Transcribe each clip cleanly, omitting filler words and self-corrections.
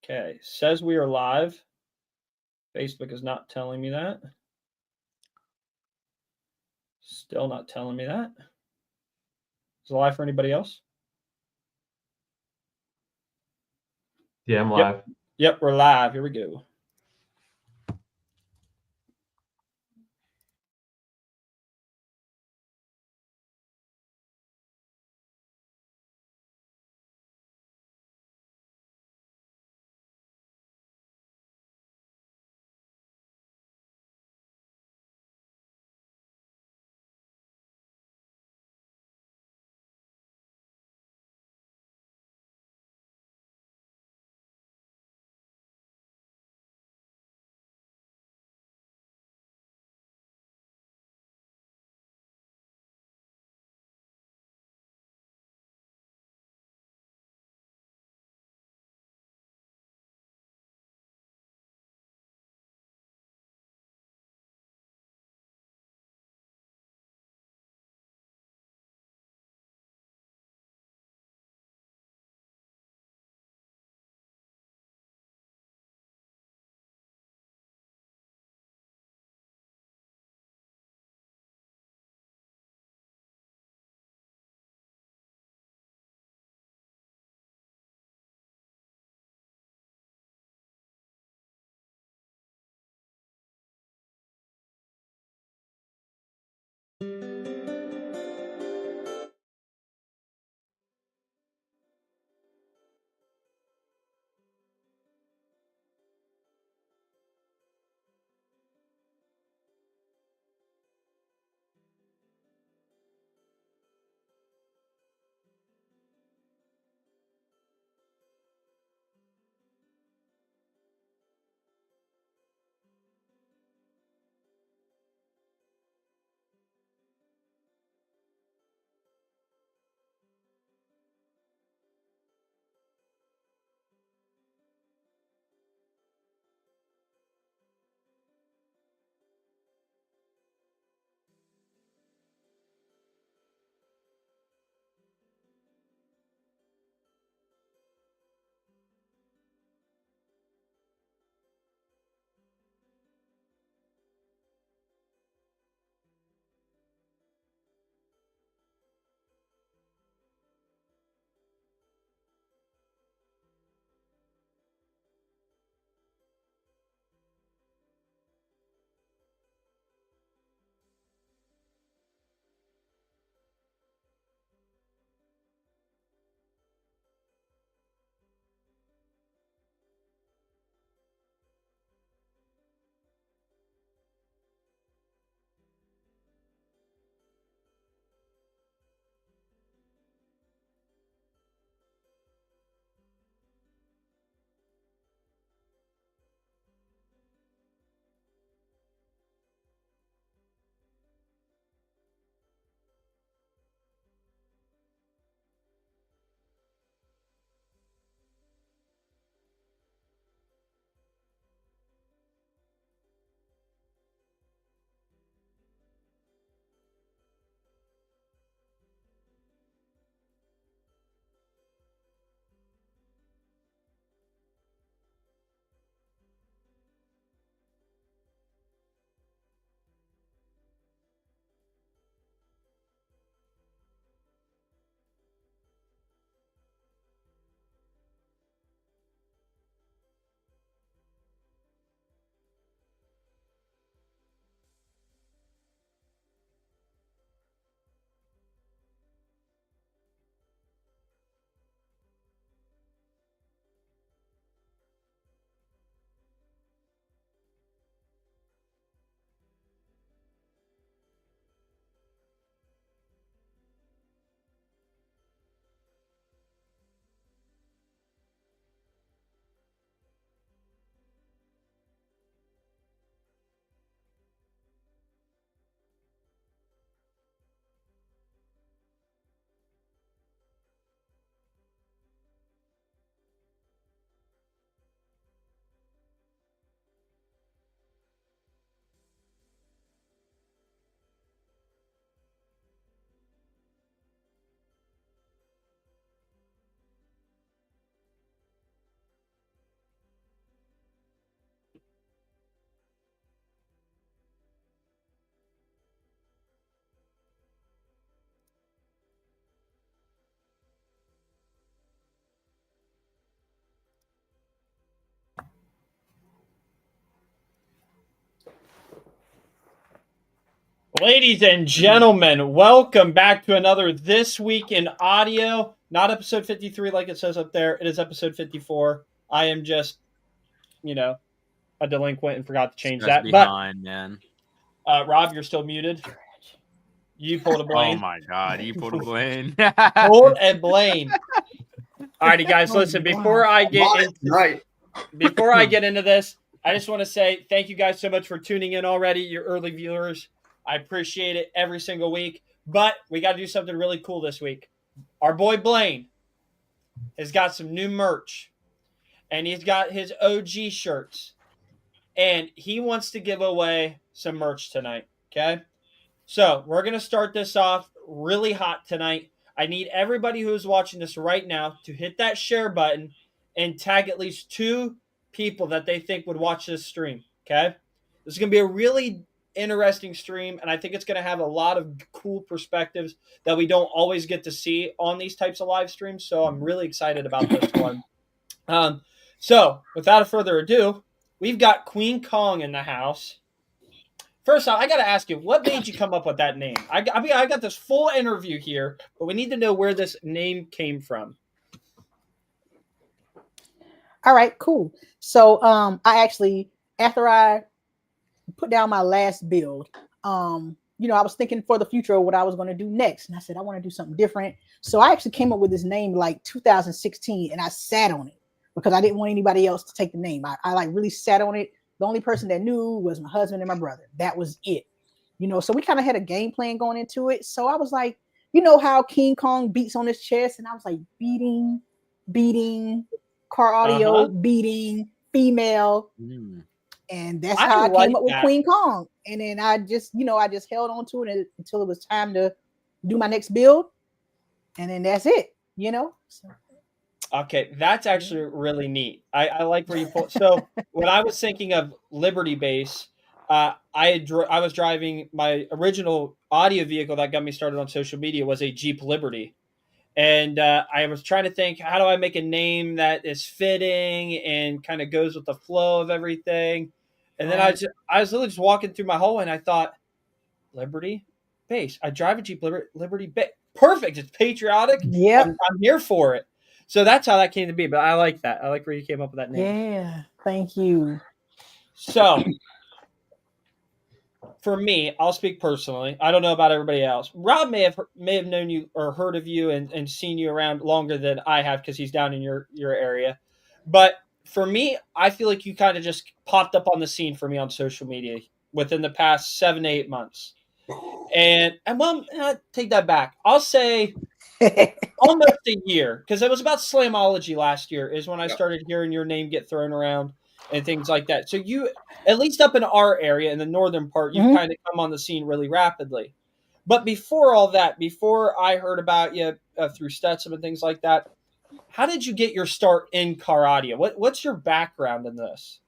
Okay, says we are live. Facebook is not telling me that. Still not telling me that. Is it live for anybody else? Yeah, I'm Yep. live. Yep, we're live. Here we go. Ladies and gentlemen, welcome back to another This Week in Audio. Not episode 53 like it says up there. It is episode 54. I am just, a delinquent and forgot to change Stress that. behind, man. But, Rob, you're still muted. You pulled a Oh Blaine. my God, you pulled a Blaine. Pulled a Blaine. Alrighty, guys, listen, before I get into this, I just want to say thank you guys so much for tuning in already, your early viewers. I appreciate it every single week. But we got to do something really cool this week. Our boy Blaine has got some new merch. And he's got his OG shirts. And he wants to give away some merch tonight. Okay? So we're going to start this off really hot tonight. I need everybody who's watching this right now to hit that share button and tag at least 2 people that they think would watch this stream. Okay? This is going to be a really interesting stream, and I think it's going to have a lot of cool perspectives that we don't always get to see on these types of live streams. So I'm really excited about this one. So without further ado, we've got Queen Kong in the house. First off, I got to ask you, what made you come up with that name? I got this full interview here, but we need to know where this name came from. All right, cool. So I actually, after I put down my last build, I was thinking for the future of what I was going to do next. And I said, I want to do something different. So I actually came up with this name like 2016, and I sat on it because I didn't want anybody else to take the name. I like really sat on it. The only person that knew was my husband and my brother. That was it. So we kind of had a game plan going into it. So I was like, you know how King Kong beats on his chest? And I was like, beating, car audio, beating, female. And that's how I came up with Queen Kong. And then I just held on to it until it was time to do my next build. And then that's it, So. Okay, that's actually really neat. I like where you pull. So when I was thinking of Liberty Base, I was driving my original audio vehicle that got me started on social media was a Jeep Liberty. And I was trying to think, how do I make a name that is fitting and kind of goes with the flow of everything? And then I was literally just walking through my hallway and I thought, Liberty Base. I drive a Jeep Liberty Base. Perfect. It's patriotic. Yeah, I'm here for it. So that's how that came to be. But I like that. I like where you came up with that name. Yeah, thank you. So for me, I'll speak personally. I don't know about everybody else. Rob may have known you or heard of you and seen you around longer than I have because he's down in your area. But for me, I feel like you kind of just popped up on the scene for me on social media within the past 7 to 8 months. And well, take that back. I'll say almost a year, because it was about Slamology last year is when I started hearing your name get thrown around and things like that. So you, at least up in our area, in the northern part, you kind of come on the scene really rapidly. But before all that, before I heard about you through Stetson and things like that, how did you get your start in car audio? What's your background in this?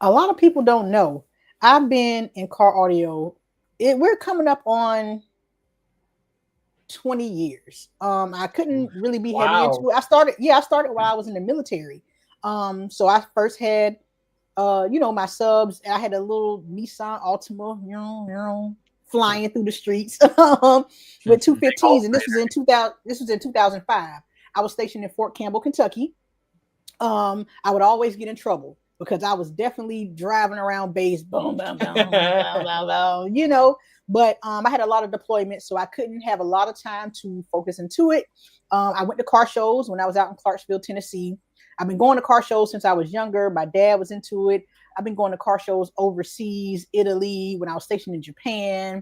A lot of people don't know. I've been in car audio. We're coming up on 20 years. I couldn't really be heavy into it. I started while I was in the military. So I first had my subs. I had a little Nissan Altima, flying through the streets with 215s, and this was in 2005. I was stationed in Fort Campbell, Kentucky. I would always get in trouble because I was definitely driving around base, boom, boom, boom, boom, boom, But I had a lot of deployments, so I couldn't have a lot of time to focus into it. I went to car shows when I was out in Clarksville, Tennessee. I've been going to car shows since I was younger. My dad was into it. I've been going to car shows overseas, Italy, when I was stationed in Japan.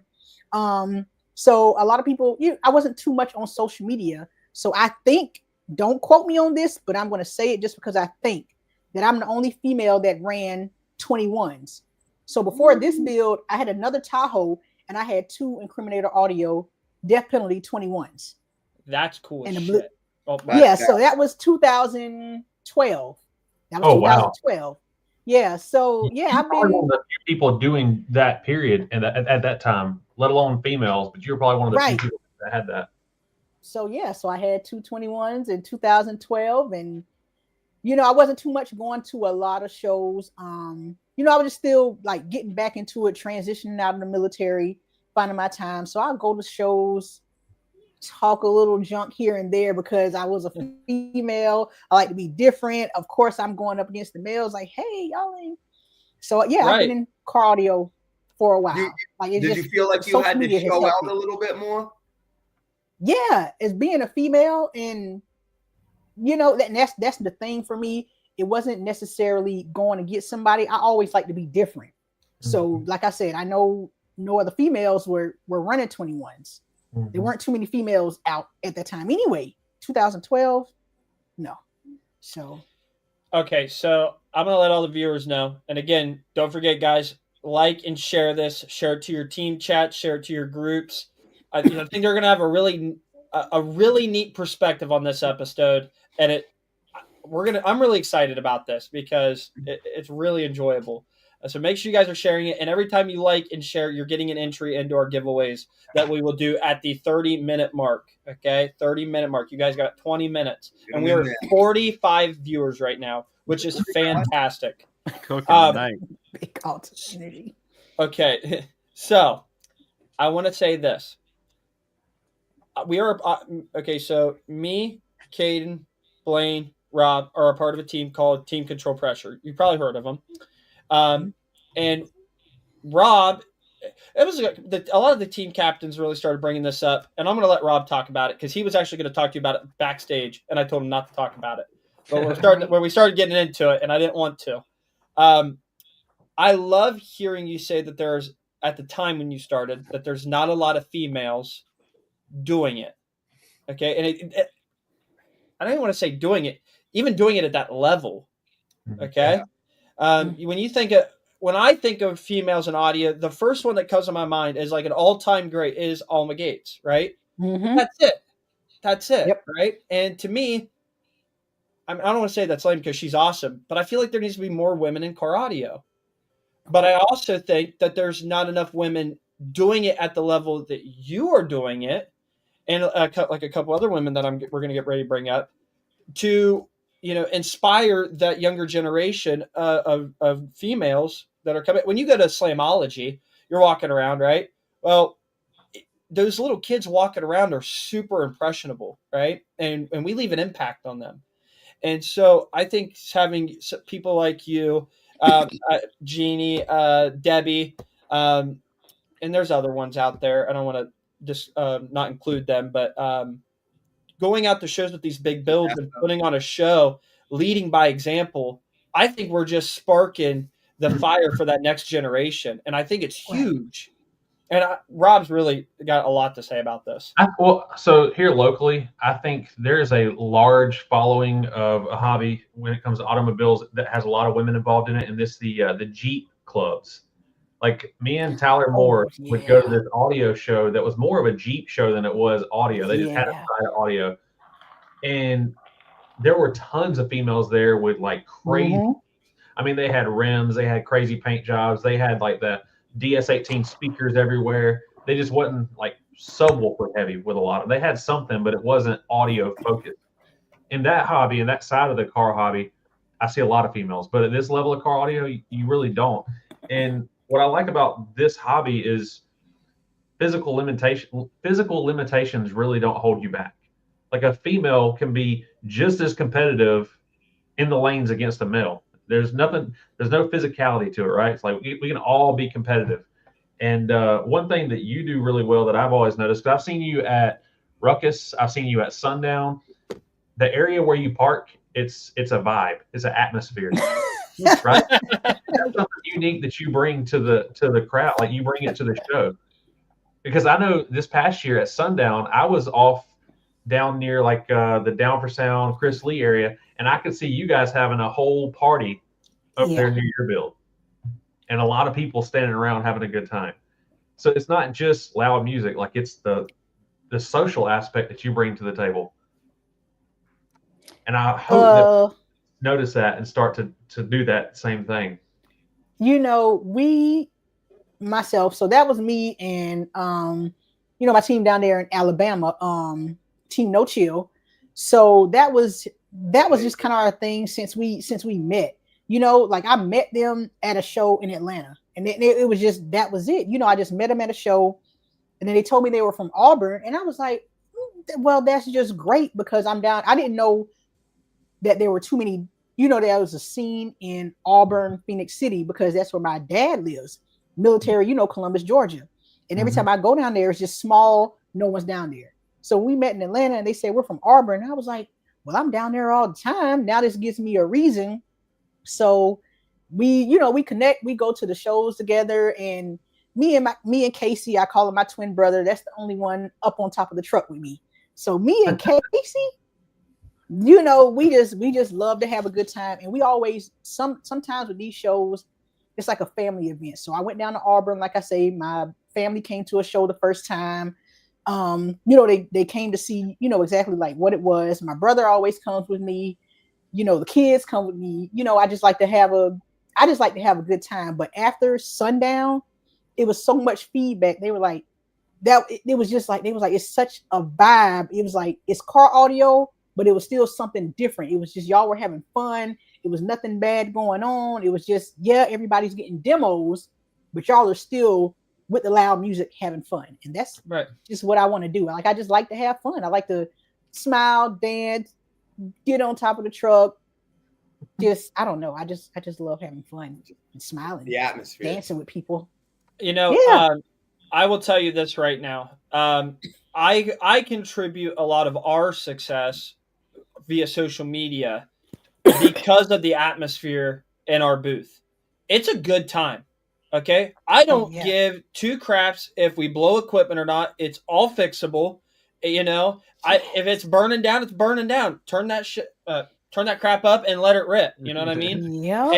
So a lot of people, I wasn't too much on social media. So I think, don't quote me on this, but I'm going to say it just because I think that I'm the only female that ran 21s. So before this build, I had another Tahoe and I had 2 Incriminator Audio death penalty 21s. That's cool. And shit. So that was 2012. That was 2012. Wow. Yeah. So I've been one of the few people doing that period and at that time, let alone females, but you were probably one of the few people that had that. So I had 2 21s in 2012, and I wasn't too much going to a lot of shows. I was just still like getting back into it, transitioning out of the military, finding my time. So I'll go to shows, talk a little junk here and there because I was a female. I like to be different. Of course, I'm going up against the males. Like, hey, y'all ain't. So yeah, I've been in car audio for a while. Did you feel like you had to show out a little bit more? Yeah, as being a female, and that's the thing for me. It wasn't necessarily going to get somebody. I always like to be different. So, like I said, I know no other females were running 21s. There weren't too many females out at that time. Anyway, 2012, no. So. Okay, so I'm going to let all the viewers know. And again, don't forget, guys, like and share this. Share it to your team chat. Share it to your groups. I think they're going to have a really neat perspective on this episode. And I'm really excited about this because it's really enjoyable. So make sure you guys are sharing it. And every time you like and share, you're getting an entry into our giveaways that we will do at the 30-minute mark. Okay, 30-minute mark. You guys got 20 minutes. And we are 45 viewers right now, which is fantastic. Cooking tonight. Big opportunity. Okay, so I want to say this. We are so me, Caden, Blaine, Rob are a part of a team called Team Control Pressure. You've probably heard of them. And Rob, it was a lot of the team captains really started bringing this up, and I'm going to let Rob talk about it because he was actually going to talk to you about it backstage, and I told him not to talk about it. But we started getting into it, and I didn't want to. I love hearing you say that there's, at the time when you started, that there's not a lot of females doing it. Okay, and I don't even want to say doing it, even doing it at that level. Okay. Yeah. When I think of females in audio, the first one that comes to my mind is like an all-time great is Alma Gates, right? Mm-hmm. That's it, yep. Right? And to me, I don't want to say that's lame because she's awesome, but I feel like there needs to be more women in car audio. But I also think that there's not enough women doing it at the level that you are doing it, and like a couple other women that we're going to get ready to bring up to inspire that younger generation of females that are coming. When you go to Slamology, you're walking around, right? Well, those little kids walking around are super impressionable, right? And we leave an impact on them. And so I think having people like you, Jeannie, Debbie, and there's other ones out there. I don't want to just not include them, but going out to shows with these big builds and putting on a show, leading by example, I think we're just sparking the fire for that next generation. And I think it's huge. And Rob's really got a lot to say about this. So here locally, I think there's a large following of a hobby when it comes to automobiles that has a lot of women involved in it. And the Jeep clubs. Like me and Tyler Moore would go to this audio show that was more of a Jeep show than it was audio. They just had a side of audio. And there were tons of females there with like crazy. Mm-hmm. I mean, they had rims, they had crazy paint jobs, they had like the DS18 speakers everywhere. They just wasn't like subwoofer heavy with a lot of. They had something, but it wasn't audio focused. In that hobby, in that side of the car hobby, I see a lot of females. But at this level of car audio, you really don't. And what I like about this hobby is physical limitations really don't hold you back. Like a female can be just as competitive in the lanes against a male. There's no physicality to it, right? It's like we can all be competitive. And one thing that you do really well that I've always noticed, I've seen you at Ruckus, I've seen you at Sundown. The area where you park, it's a vibe, it's an atmosphere. Right? That's something unique that you bring to the crowd, like you bring it to the show. Because I know this past year at Sundown, I was off down near like the Down for Sound, Chris Lee area, and I could see you guys having a whole party up there near your build. And a lot of people standing around having a good time. So it's not just loud music, like it's the social aspect that you bring to the table. And I hope that notice that and start to do that same thing. Myself, so that was me and my team down there in Alabama, Team No Chill. So that was just kind of our thing since we met. Like I met them at a show in Atlanta, and it was just, that was it. I just met them at a show. And then they told me they were from Auburn, and I was like, well, that's just great because I'm down. I didn't know that there were too many, there was a scene in Auburn, Phoenix City, because that's where my dad lives, military, Columbus, Georgia. And every time I go down there, it's just small, no one's down there. So we met in Atlanta and they said, we're from Auburn. And I was like, well, I'm down there all the time. Now this gives me a reason. So we connect, we go to the shows together, and me and Casey, I call him my twin brother. That's the only one up on top of the truck with me. So me and Casey, we just love to have a good time. And we always, sometimes with these shows, it's like a family event. So I went down to Auburn, like I say, my family came to a show the first time. They came to see, exactly like what it was. My brother always comes with me. The kids come with me. I just like to have a good time. But after sundown, it was so much feedback. They were like, it was just like, they was like, it's such a vibe. It was like, it's car audio, but it was still something different. It was just, y'all were having fun. It was nothing bad going on. It was just, everybody's getting demos, but y'all are still with the loud music having fun. And that's right. Just what I want to do. I just like to have fun. I like to smile, dance, get on top of the truck. I don't know. I just love having fun and smiling. The atmosphere. Dancing with people. I will tell you this right now. I contribute a lot of our success via social media because of the atmosphere in our booth. It's a good time. Okay. I don't give two craps if we blow equipment or not. It's all fixable. If it's burning down, it's burning down. Turn that crap up and let it rip. You know what I mean? Yeah.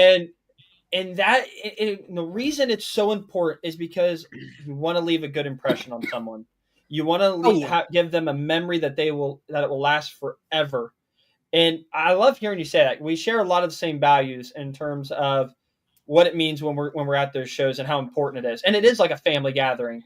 And that the reason it's so important is because you want to leave a good impression on someone. You want to give them a memory that it will last forever. And I love hearing you say that. We share a lot of the same values in terms of what it means when we're at those shows and how important it is. And it is like a family gathering.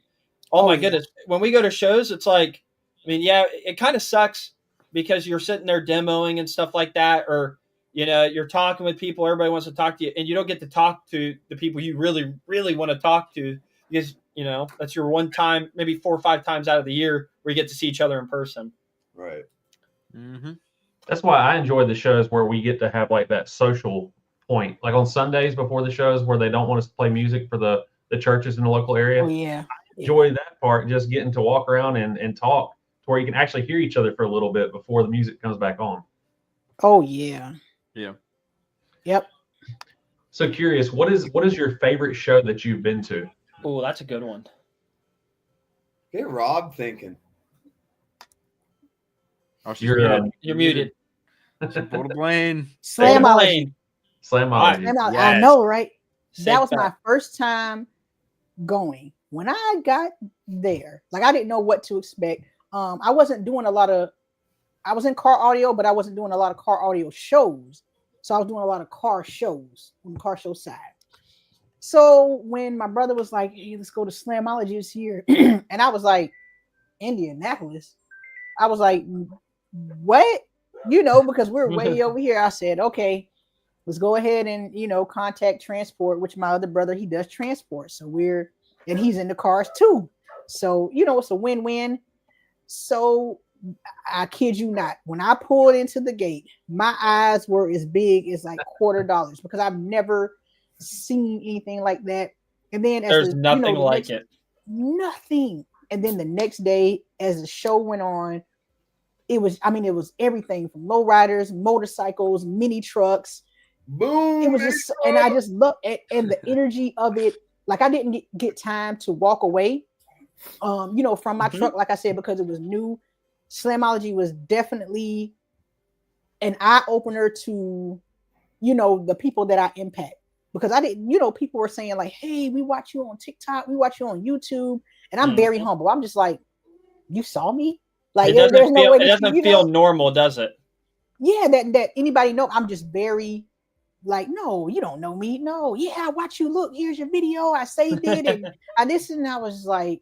Oh my goodness. When we go to shows, it's like, it kind of sucks because you're sitting there demoing and stuff like that, or you're talking with people, everybody wants to talk to you, and you don't get to talk to the people you really, really want to talk to because, that's your one time, maybe 4 or 5 times out of the year where you get to see each other in person. Right. Mm-hmm. That's why I enjoy the shows where we get to have like that social point, like on Sundays before the shows where they don't want us to play music for the churches in the local area. Oh, yeah. I enjoy that part, just getting to walk around and talk to where you can actually hear each other for a little bit before the music comes back on. Oh, yeah. Yeah. Yep. So curious, what is your favorite show that you've been to? Oh, that's a good one. Get Rob thinking. Oh, you're muted. Portal Blaine. Slamology. Yes. I know, right? That was my first time going. When I got there, like I didn't know what to expect. I wasn't doing I was in car audio, but I wasn't doing a lot of car audio shows. So I was doing a lot of car shows on the car show side. So when my brother was like, hey, let's go to Slamology this year, and I was like, Indianapolis. I was like, what? Because we're way over here. I said, okay, let's go ahead and, contact transport, which my other brother, he does transport. So and he's in the cars too. So, it's a win-win. So I kid you not, when I pulled into the gate, my eyes were as big as like $quarter because I've never seen anything like that. And then there's nothing like it. Nothing. And then the next day, as the show went on, it was everything from lowriders, motorcycles, mini trucks. Boom. It was just, and I just looked at and the energy of it. Like I didn't get time to walk away, from my truck, like I said, because it was new. Slamology was definitely an eye opener to, the people that I impact. Because I didn't, people were saying like, hey, we watch you on TikTok, we watch you on YouTube. And I'm very humble. I'm just like, you saw me? Like, it doesn't feel normal, does it? Yeah, that anybody know. I'm just very like, no, you don't know me. No, yeah, I watch you. Look, here's your video. I saved it, and I listened. And I was like,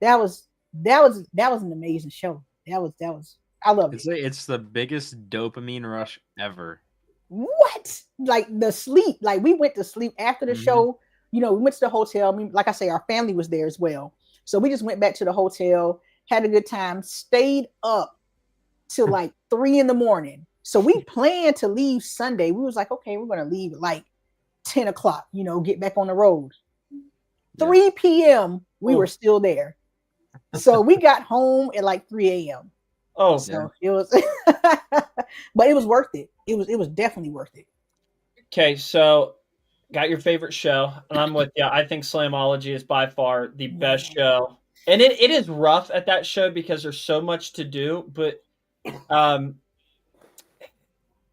that was an amazing show. That was. I love it. It's the biggest dopamine rush ever. What? Like the sleep. Like we went to sleep after the show. We went to the hotel. Like I say, our family was there as well. So we just went back to the hotel, had a good time, stayed up till like 3 a.m. So we planned to leave Sunday. We was like, okay, we're gonna leave at like 10 o'clock, get back on the road. 3 p.m. we were still there. So we got home at like 3 a.m. Oh, so it was, but it was worth it. It was definitely worth it. Okay, so got your favorite show, and I'm with you. I think Slamology is by far the best show, and it is rough at that show because there's so much to do. But, and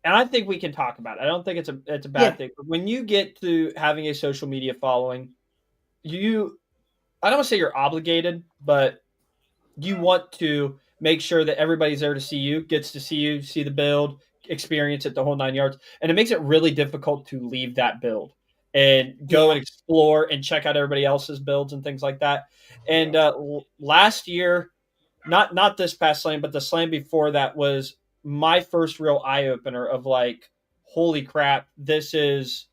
I think we can talk about it. I don't think it's a bad thing. But when you get to having a social media following, I don't want to say you're obligated, but you want to make sure that everybody's there to see you, gets to see you, see the build, experience it, the whole 9 yards. And it makes it really difficult to leave that build and go and explore and check out everybody else's builds and things like that. And last year, not this past slam, but the slam before that was my first real eye-opener of like, holy crap, this is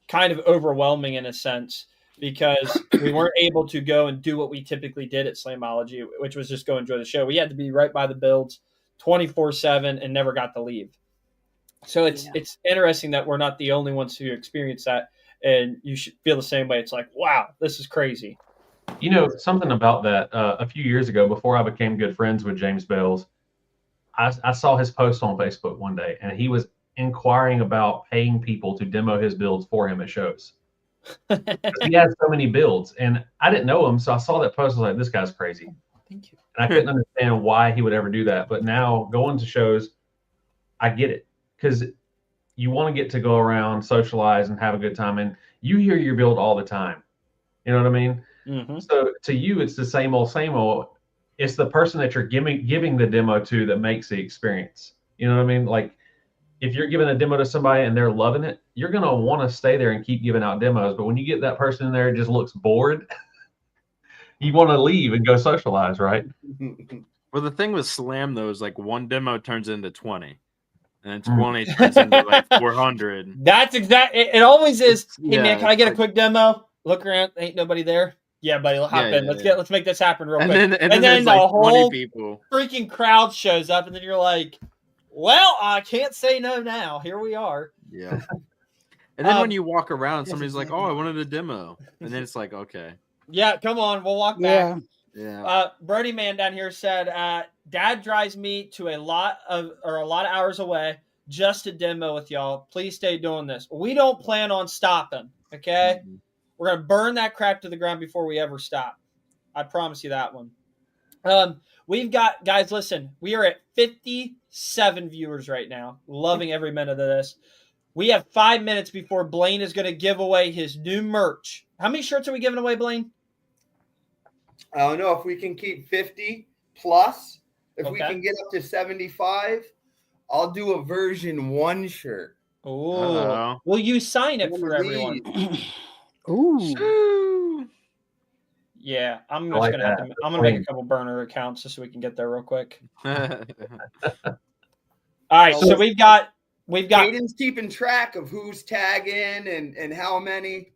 kind of overwhelming in a sense, because we weren't able to go and do what we typically did at Slamology, which was just go enjoy the show. We had to be right by the builds 24/7 and never got to leave. So it's interesting that we're not the only ones who experience that, and you should feel the same way. It's like, wow, this is crazy. Something about that, a few years ago, before I became good friends with James Bales, I saw his post on Facebook one day, and he was inquiring about paying people to demo his builds for him at shows. He has so many builds, and I didn't know him, so I saw that post. I was like, this guy's crazy. Thank you. And I couldn't understand why he would ever do that. But now going to shows, I get it, because you want to get to go around, socialize, and have a good time. And you hear your build all the time. You know what I mean? Mm-hmm. So to you, it's the same old, same old. It's the person that you're giving the demo to that makes the experience. You know what I mean? Like, if you're giving a demo to somebody and they're loving it, you're going to want to stay there and keep giving out demos. But when you get that person in there who just looks bored, you want to leave and go socialize, right? Well, the thing with Slam, though, is like one demo turns into 20. And 20 turns into like 400. That's exactly. It always is. Hey, man, can I get a quick demo? Look around. Ain't nobody there. Yeah, buddy. Hop in. Let's make this happen real quick. And then the like whole 20 people. Freaking crowd shows up, and then you're like, well, I can't say no now. Here we are. Yeah. And then when you walk around, somebody's like, oh, I wanted a demo. And then it's like, okay. Yeah, come on. We'll walk back. Yeah. Brody Man down here said, Dad drives me to a lot of hours away just to demo with y'all. Please stay doing this. We don't plan on stopping, okay? Mm-hmm. We're going to burn that crap to the ground before we ever stop. I promise you that one. We've got, guys, listen, we are at 57 viewers right now. Loving every minute of this. We have 5 minutes before Blaine is going to give away his new merch. How many shirts are we giving away, Blaine? I don't know if we can keep 50 plus. If we can get up to 75, I'll do a version 1 shirt. Oh, will you sign it for everyone? Ooh. Yeah, I'm just gonna have to. I'm gonna make a couple burner accounts just so we can get there real quick. All right, so we've got. Hayden's keeping track of who's tagging and how many.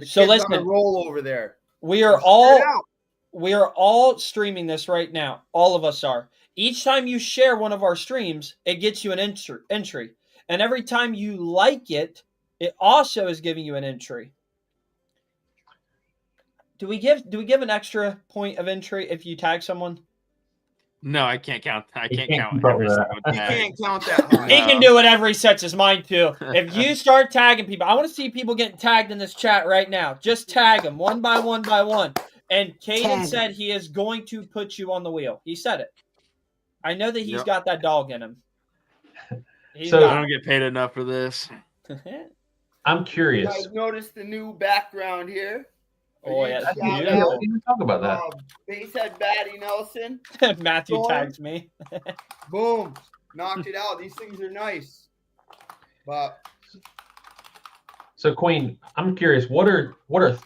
So let's roll over there. We are all streaming this right now. All of us are. Each time you share one of our streams, it gets you an entry. And every time you like it, it also is giving you an entry. Do we give an extra point of entry if you tag someone? No, I can't count. I can't count. He can't count that. He can do whatever he sets his mind to. If you start tagging people, I want to see people getting tagged in this chat right now. Just tag them one by one by one. And Caden said he is going to put you on the wheel. He said it. I know that he's got that dog in him. So I don't get paid enough for this. I'm curious. You guys notice the new background here? Oh, yeah. Talk about that. Basehead Batty Nelson. Matthew tags me. Boom. Knocked it out. These things are nice. But so, Queen, I'm curious, what are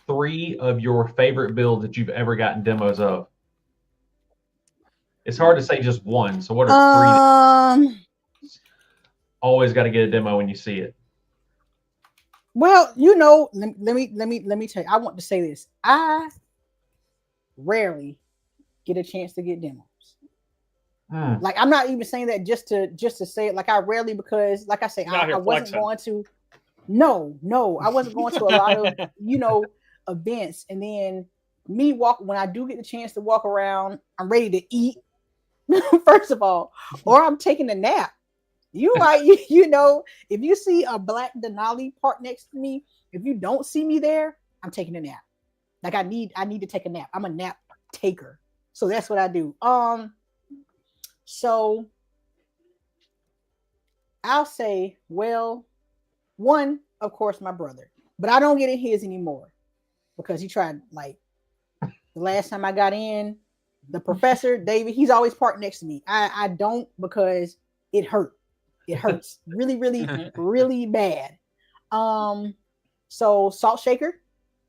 3 of your favorite builds that you've ever gotten demos of? It's hard to say just one. So what are 3? Always got to get a demo when you see it. Well, let me tell you. I want to say this. I rarely get a chance to get demos. Hmm. Like, I'm not even saying that just to say it. Like, I rarely, because like I say, I wasn't going to. No, I wasn't going to a lot of events, and then when I do get the chance to walk around, I'm ready to eat first of all, or I'm taking a nap. You might, if you see a black Denali parked next to me, if you don't see me there, I'm taking a nap. Like, I need to take a nap. I'm a nap taker, so that's what I do. So I'll say, well, one, of course, my brother, but I don't get in his anymore because he tried. Like, the last time I got in, the professor David, he's always parked next to me. I don't, because it hurt. It hurts really, really, really bad. So Salt Shaker,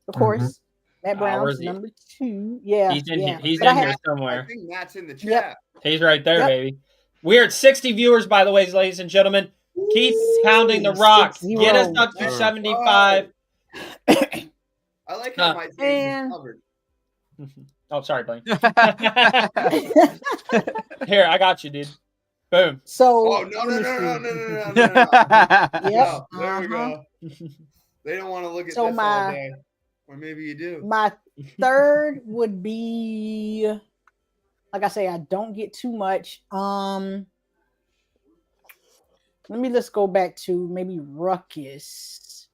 of course. Matt Brown's number 2. Yeah, he's in here. He's But in here somewhere. I think Matt's in the chat. Yep. He's right there, baby. We're at 60 viewers, by the way, ladies and gentlemen. Keep pounding the rock. 60. Get us up to 75. I like how my taste is covered. Oh, sorry, Blaine. Here, I got you, dude. Boom. So. Oh, no. Yep. There we go. They don't want to look at So this all day. Or maybe you do. My third would be, like I say, I don't get too much. Let's go back to maybe Ruckus.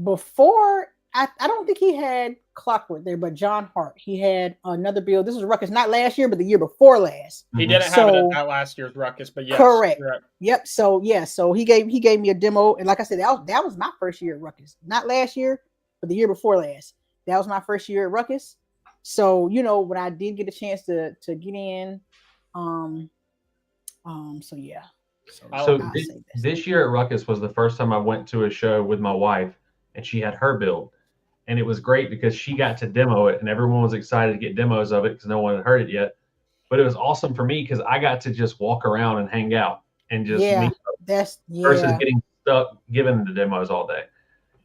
Before, I don't think he had Clockwork there, but John Hart, he had another build. This was Ruckus, not last year, but the year before last. He didn't have it at that last year's Ruckus, but yes. Correct. Yep. So he gave me a demo, and like I said, that was my first year at Ruckus, not last year, but the year before last. That was my first year at Ruckus. So when I did get a chance to get in, so yeah. So this year at Ruckus was the first time I went to a show with my wife, and she had her build. And it was great because she got to demo it, and everyone was excited to get demos of it because no one had heard it yet. But it was awesome for me because I got to just walk around and hang out and just meet versus getting stuck giving the demos all day.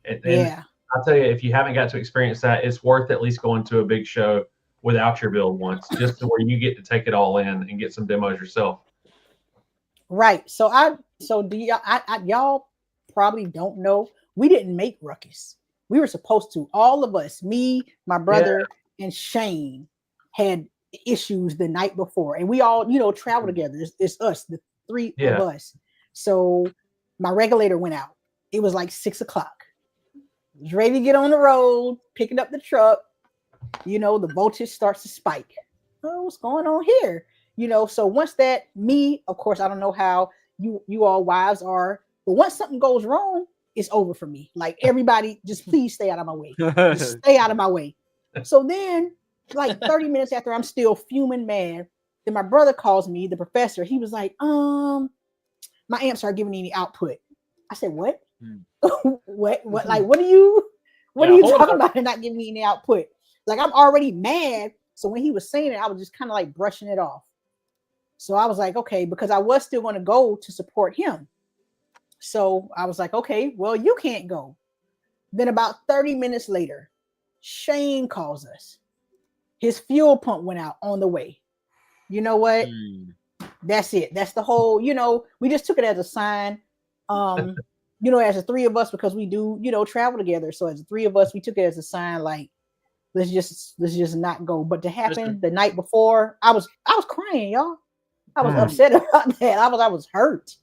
And I'll tell you, if you haven't got to experience that, it's worth at least going to a big show without your build once, just to where you get to take it all in and get some demos yourself. Right. So do y'all probably don't know, we didn't make Ruckus. We were supposed to. All of us, me, my brother, and Shane, had issues the night before, and we all, travel together. It's us, the 3 of us. So my regulator went out. It was like 6:00. I was ready to get on the road, picking up the truck. The voltage starts to spike. Oh, what's going on here? So once of course, I don't know how you all wives are, but once something goes wrong, it's over for me. Like, everybody, just please stay out of my way. Just stay out of my way. So then, like 30 minutes after, I'm still fuming mad. Then my brother calls me, the professor. He was like, my amps aren't giving any output. I said, what? What? Like, what are you talking about? They're not giving me any output. Like, I'm already mad. So when he was saying it, I was just kind of like brushing it off. So I was like, okay, because I was still going to go to support him. So I was like, okay, well, you can't go. Then about 30 minutes later, Shane calls us. His fuel pump went out on the way. You know what? That's it. That's the whole, we just took it as a sign. As the 3 of us, because we do, travel together. So as the 3 of us, we took it as a sign, like, let's just not go. But to happen the night before, I was crying, y'all. I was upset about that. I was hurt.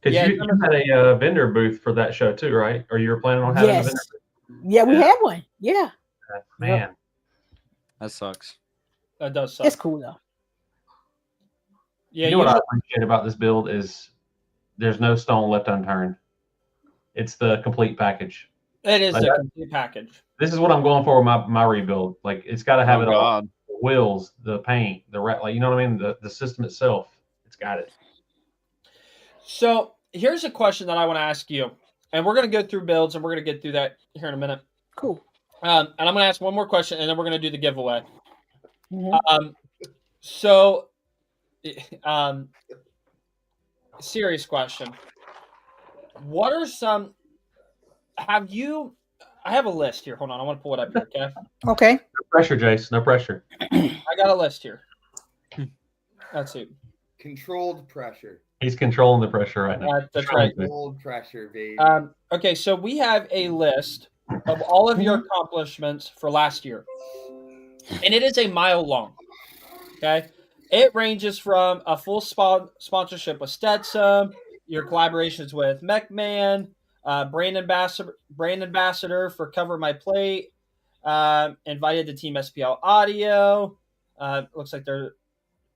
Because you had a vendor booth for that show too, right? Or you were planning on having a vendor booth? Yeah, we had one. Yeah. Man. That sucks. That does suck. It's cool though. Yeah, what I appreciate about this build is there's no stone left unturned. It's the complete package. It is the complete package. This is what I'm going for with my rebuild. Like, it's got to have it all. The wheels, the paint, you know what I mean? The system itself, it's got it. So here's a question that I want to ask you, and we're going to go through builds, and we're going to get through that here in a minute. Cool. And I'm going to ask one more question, and then we're going to do the giveaway. Mm-hmm. Serious question. What are some? Have you I have a list here. Hold on, I want to pull it up here. Okay. Okay. No pressure, Jace. No pressure. I got a list here. Let's see. Controlled pressure. He's controlling the pressure right now. That's right. Controlled pressure, baby. Okay, so we have a list of all of your accomplishments for last year, and it is a mile long. Okay, it ranges from a full sponsorship with Stetson, your collaborations with MechMan, brand ambassador for Cover My Plate, invited to Team SPL Audio. Looks like they're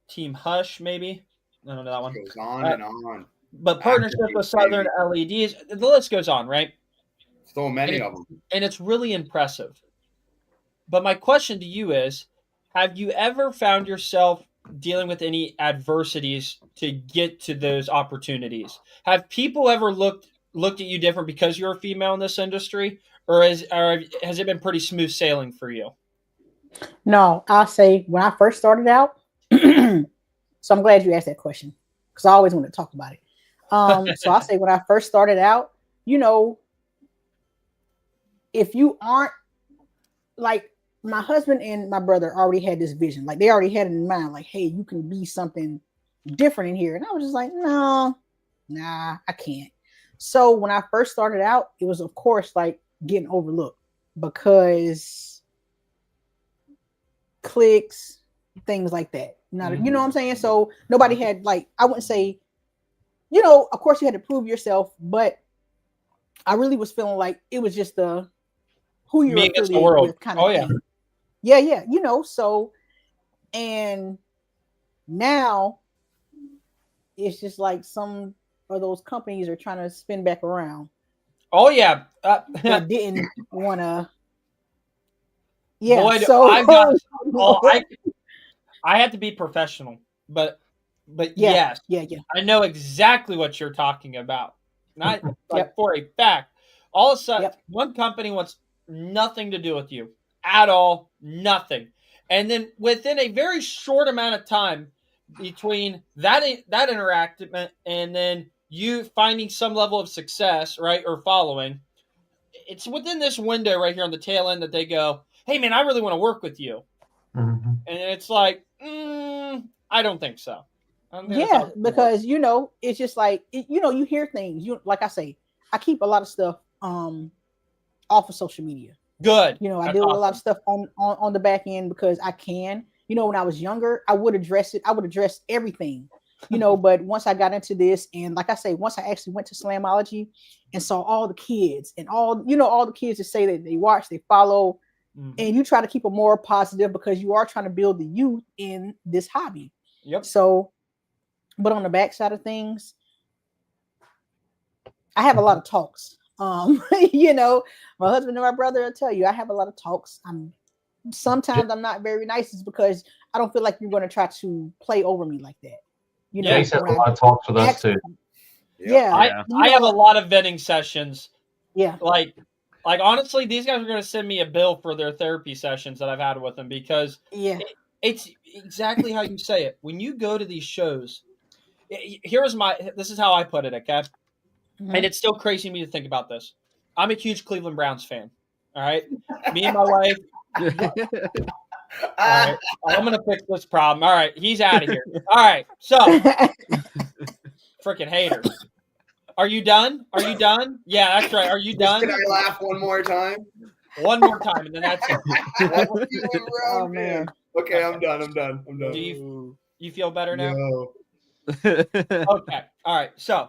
Team Hush, maybe. I don't know that one. It goes on and on. But partnership with Southern LEDs, the list goes on, right? So many of them. And it's really impressive. But my question to you is, have you ever found yourself dealing with any adversities to get to those opportunities? Have people ever looked at you different because you're a female in this industry? Or has it been pretty smooth sailing for you? No, I'll say when I first started out, so I'm glad you asked that question because I always want to talk about it. So I'll say when I first started out, if you aren't like my husband and my brother already had this vision, like they already had it in mind, like, hey, you can be something different in here. And I was just like, nah, I can't. So when I first started out, it was of course like getting overlooked because clicks, things like that. You know what I'm saying? So nobody had like, I wouldn't say, of course you had to prove yourself, but I really was feeling like it was just who you're affiliated with kind of thing. Yeah. So, and now it's just like some of those companies are trying to spin back around. Oh yeah. They didn't want to. Yeah. Boy, so I had to be professional, but yes, yeah. I know exactly what you're talking about. Not like for a fact. All of a sudden, one company wants nothing to do with you at all, nothing. And then within a very short amount of time between that interaction and then you finding some level of success, right, or following, it's within this window right here on the tail end that they go, hey, man, I really want to work with you. Mm-hmm. And it's like, I don't think so. Yeah, because, it's just like, you hear things. Like I say, I keep a lot of stuff off of social media. Good. I deal with a lot of stuff on the back end because I can. When I was younger, I would address it. I would address everything, but once I got into this, and like I say, once I actually went to Slamology and saw all the kids and all the kids that say that they watch, they follow, and you try to keep them more positive because you are trying to build the youth in this hobby. Yep. So, but on the backside of things, I have a lot of talks. My husband and my brother will tell you I have a lot of talks. Sometimes I'm not very nice, is because I don't feel like you're going to try to play over me like that. Jace has a lot of talks with us too. Yeah. I have a lot of vetting sessions. Yeah. Like honestly, these guys are going to send me a bill for their therapy sessions that I've had with them because it's exactly how you say it. When you go to these shows, this is how I put it, okay? Mm-hmm. And it's still crazy to me to think about this. I'm a huge Cleveland Browns fan. All right. Me and my wife. All right. I'm going to fix this problem. All right. He's out of here. All right. So, freaking haters. Are you done? Yeah, that's right. Are you done? Can I laugh one more time? One more time, and then that's it. Oh, man. Okay, I'm done. Do you feel better now? No. Okay. All right. So,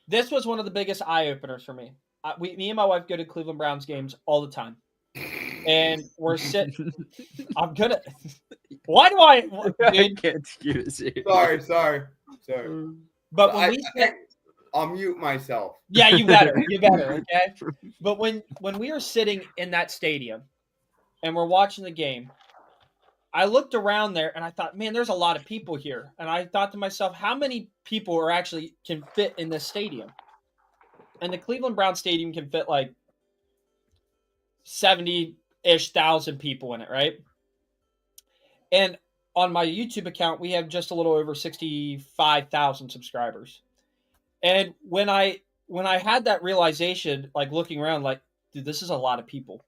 this was one of the biggest eye-openers for me. Me and my wife go to Cleveland Browns games all the time. And we're sitting. I'm going to. Why do I. Dude, I can't excuse you. Sorry. But when I'll mute myself. Yeah, you better. Okay. But when we are sitting in that stadium and we're watching the game, I looked around there and I thought, man, there's a lot of people here. And I thought to myself, how many people are actually can fit in this stadium? And the Cleveland Browns stadium can fit like 70-ish thousand people in it, right? And on my YouTube account, we have just a little over 65,000 subscribers. And when I had that realization, like looking around, like, dude, this is a lot of people.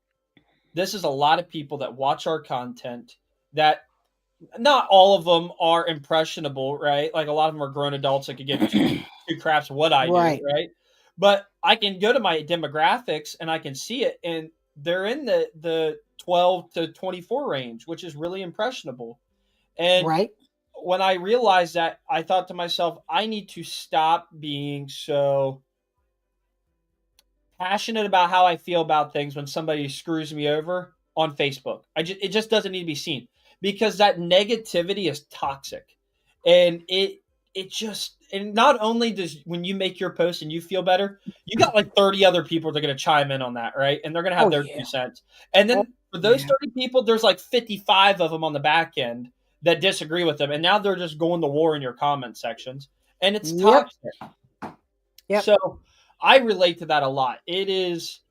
This is a lot of people that watch our content that not all of them are impressionable, right? Like a lot of them are grown adults that could give two craps what I do, right? But I can go to my demographics and I can see it, and they're in the 12 to 24 range, which is really impressionable. And when I realized that, I thought to myself, I need to stop being so passionate about how I feel about things when somebody screws me over on Facebook. It just doesn't need to be seen, because that negativity is toxic. And and not only does, when you make your post and you feel better, you got like 30 other people that are going to chime in on that, right? And they're going to have their 2 cents. And then for those 30 people, there's like 55 of them on the back end that disagree with them. And now they're just going to war in your comment sections. And it's toxic. So I relate to that a lot. It is,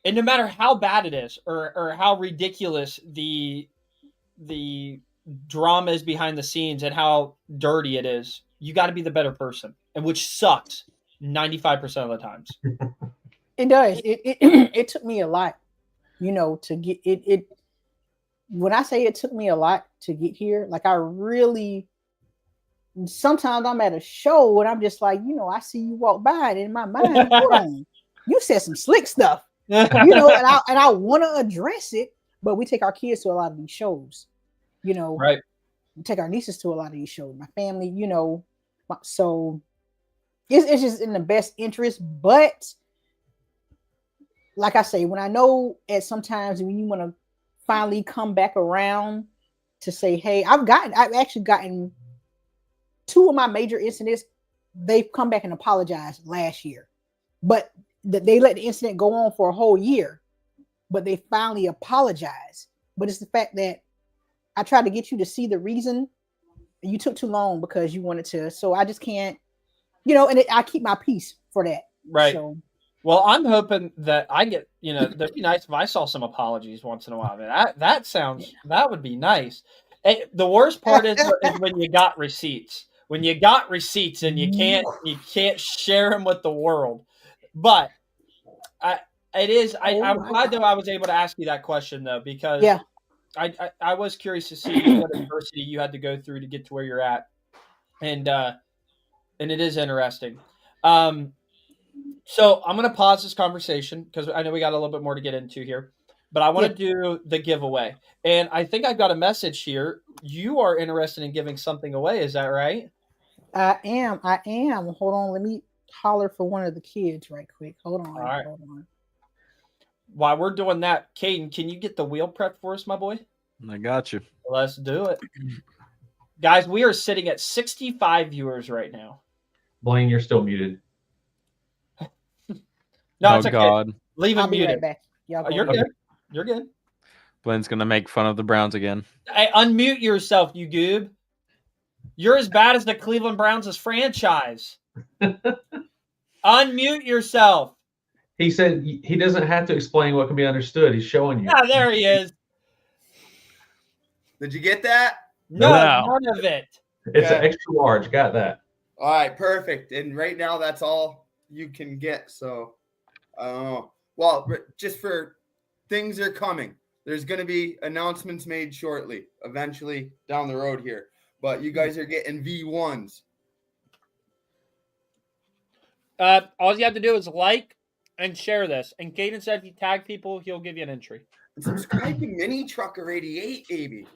and no matter how bad it is or how ridiculous the drama is behind the scenes and how dirty it is, you got to be the better person, and which sucks 95% of the times. It does. It took me a lot, to get it. When I say it took me a lot to get here, like sometimes I'm at a show and I'm just like, I see you walk by, and in my mind, hold on, you said some slick stuff, and I want to address it, but we take our kids to a lot of these shows, right? We take our nieces to a lot of these shows, my family, so it's just in the best interest. But like I say, when I know at sometimes when you want to finally come back around to say, hey, I've actually gotten 2 of my major incidents. They've come back and apologized last year, but they let the incident go on for a whole year, but they finally apologized. But it's the fact that I tried to get you to see the reason, and you took too long because you wanted to. So I just can't, and I keep my peace for that. Right. So, well, I'm hoping that I get, that'd be nice if I saw some apologies once in a while. I mean, that would be nice. And the worst part is when you got receipts. When you got receipts and you can't share them with the world. But I'm glad that I was able to ask you that question, though, because I was curious to see what adversity you had to go through to get to where you're at, and it is interesting. So I'm going to pause this conversation because I know we got a little bit more to get into here, but I want to do the giveaway, and I think I've got a message here. You are interested in giving something away, is that right? I am. Hold on, let me holler for one of the kids right quick. Hold on. All right. Hold on. While we're doing that, Caden, can you get the wheel prep for us, my boy? I got you. Let's do it. Guys, we are sitting at 65 viewers right now. Blaine, you're still muted. No, it's okay. God. Leave him muted. Right back. You're good. You're good. Blaine's going to make fun of the Browns again. Hey, unmute yourself, you goob. You're as bad as the Cleveland Browns' franchise. Unmute yourself. He said he doesn't have to explain what can be understood. He's showing you. Yeah, there he is. Did you get that? No, none of it. It's an extra large. Got that. All right, perfect. And right now, that's all you can get. So, well, just for things are coming. There's going to be announcements made shortly, eventually down the road here. But you guys are getting V1s. All you have to do is like and share this. And Caden said if you tag people, he'll give you an entry. And subscribe to Mini Trucker 88, baby.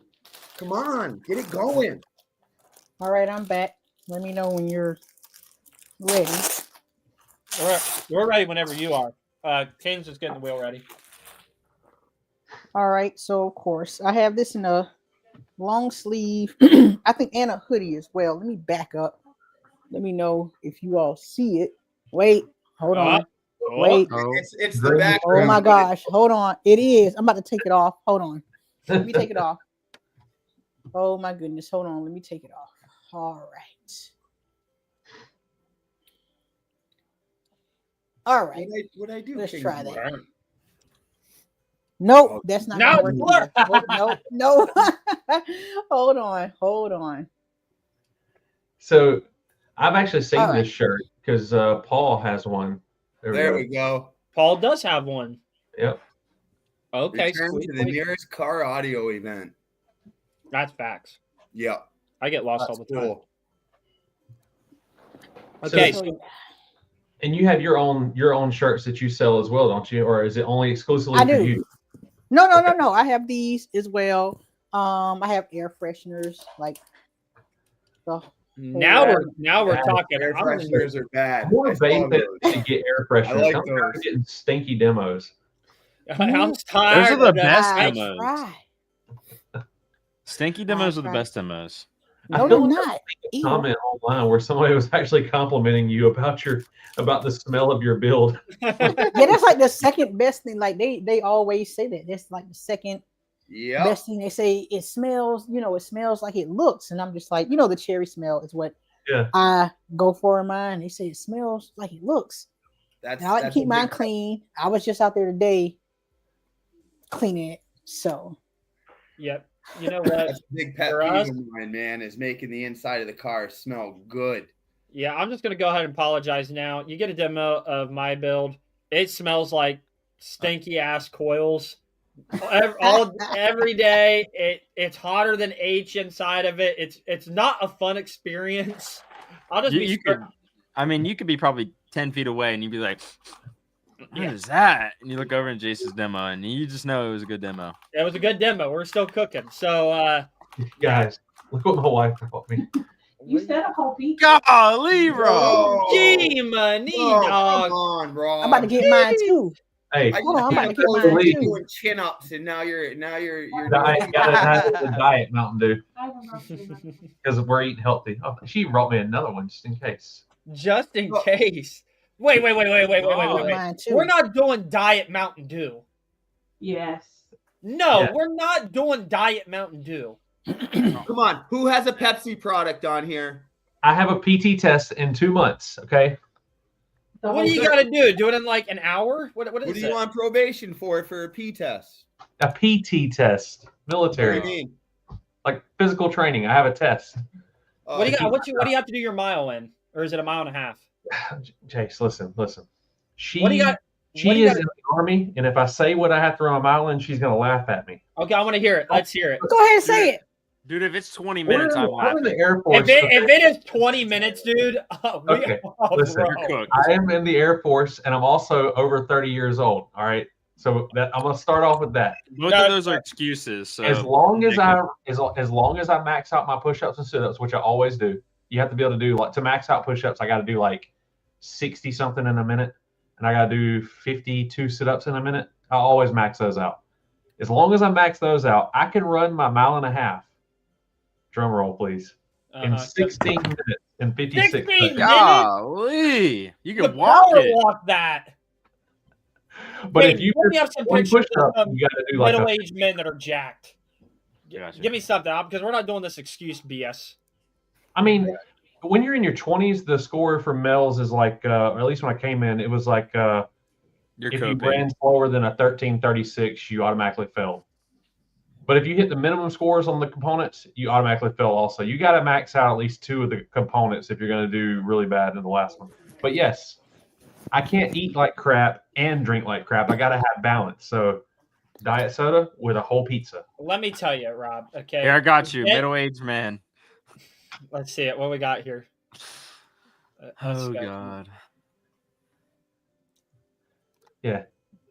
Come on, get it going. All right, I'm back. Let me know when you're ready. All right, we're ready whenever you are. Caden's just getting the wheel ready. All right, so of course I have this in a long sleeve, I think, and a hoodie as well. Let me back up. Let me know if you all see it. Wait, hold on. Wait. It's the back. Oh my gosh. Hold on. It is. I'm about to take it off. Hold on. Let me take it off. Oh my goodness. Hold on. Let me take it off. All right. All right. What I do? Let's try that. Nope, that's not gonna work. No. Hold on. So I've actually seen this shirt because Paul has one. There we go. Paul does have one. Yep. Okay, Return sweet, to the sweet. nearest car audio event. That's facts. Yep. I get lost That's all the time. cool. Okay, So, so And you have your own shirts that you sell as well, don't you? Or is it only exclusively I for do. you? No. I have these as well. I have air fresheners like the now we're Yeah. talking. Air I'm gonna- fresheners are bad. I'm more I saw basic those. to get air fresheners. like I'm tired of those. getting stinky demos. I'm tired. Those are the of that. best I demos. try. Stinky demos are the best demos. I No, feel they're like I not. Ew. comment online where somebody was actually complimenting you about the smell of your build. Yeah, that's like the second best thing. Like they always say that. That's like the second Yep. best thing. They say it smells, it smells like it looks. And I'm just like, the cherry smell is what Yeah. I go for in mine. They say it smells like it looks. That's, And I like to that's keep a mine big- clean. I was just out there today cleaning it. So Yep. You know what? That's a big pet For peeve us- of mine, man, is making the inside of the car smell good. Yeah, I'm just gonna go ahead and apologize now. You get a demo of my build. It smells like stinky ass coils. Every day. It's hotter than H inside of it. It's not a fun experience. I'll just be You could, you could be probably 10 feet away and you'd be like, what is that? And you look over in Jace's demo and you just know it was a good demo. It was a good demo. We're still cooking. So Guys, look what my wife bought me. You said a whole pizza. Golly, bro. Whoa. Gee, money, Oh, dog. come on, bro. I'm about to get mine too. Hey, I Hold on, I'm about to get told mine you too. doing chin ups, and now you're I got a diet Mountain Dew I don't know. because we're eating healthy. Oh, she brought me another one just in case. Just in Oh. case. Wait. Mine too. We're not doing Diet Mountain Dew. Yes. No, Yeah. we're not doing Diet Mountain Dew. Come on, who has a Pepsi product on here? I have a PT test in 2 months. Okay. The What do you whole- got to do? Do it in like an hour? What What is are you it? on probation for a P test? A PT test, What do military, you mean? like physical training. I have a test. What do you Oh, got? What do you have to do your mile in, or is it a mile and a half? Chase, listen. She, What do you got? she what do you is got- in the Army, and if I say what I have to run a mile in, she's gonna laugh at me. Okay, I want to hear it. Let's hear it. Go ahead and say it. Dude, if it's 20 minutes, I'm I'm in the laughing. Air Force. If it is 20 minutes, dude, Okay, listen. bro. You're cooked. I am in the Air Force, and I'm also over 30 years old. All right, so that I'm gonna start off with that. Both No, of those are excuses. So As long as I max out my push-ups and sit-ups, which I always do, you have to be able to do to max out push-ups. I got to do like 60 something in a minute, and I got to do 52 sit-ups in a minute. I always max those out. As long as I max those out, I can run my mile and a half. Drum roll, please. In 16 minutes and 56 16 seconds. golly, you The can walk power it. walk that. But Wait, if you let me have some one pictures push-up, of you got to do like a middle-aged men that are jacked. Gotcha. Give me something, because we're not doing this excuse BS. I mean, when you're in your 20s, the score for males is like, or at least when I came in, it was like You're if you coping. ran slower than a 13:36, you automatically failed. But if you hit the minimum scores on the components, you automatically fail also. You got to max out at least 2 of the components if you're going to do really bad in the last one. But yes, I can't eat like crap and drink like crap. I got to have balance. So diet soda with a whole pizza. Let me tell you, Rob. Okay. Here, I got you, Yeah. middle-aged man. Let's see it. What we got here? Let's Oh go. God. Yeah.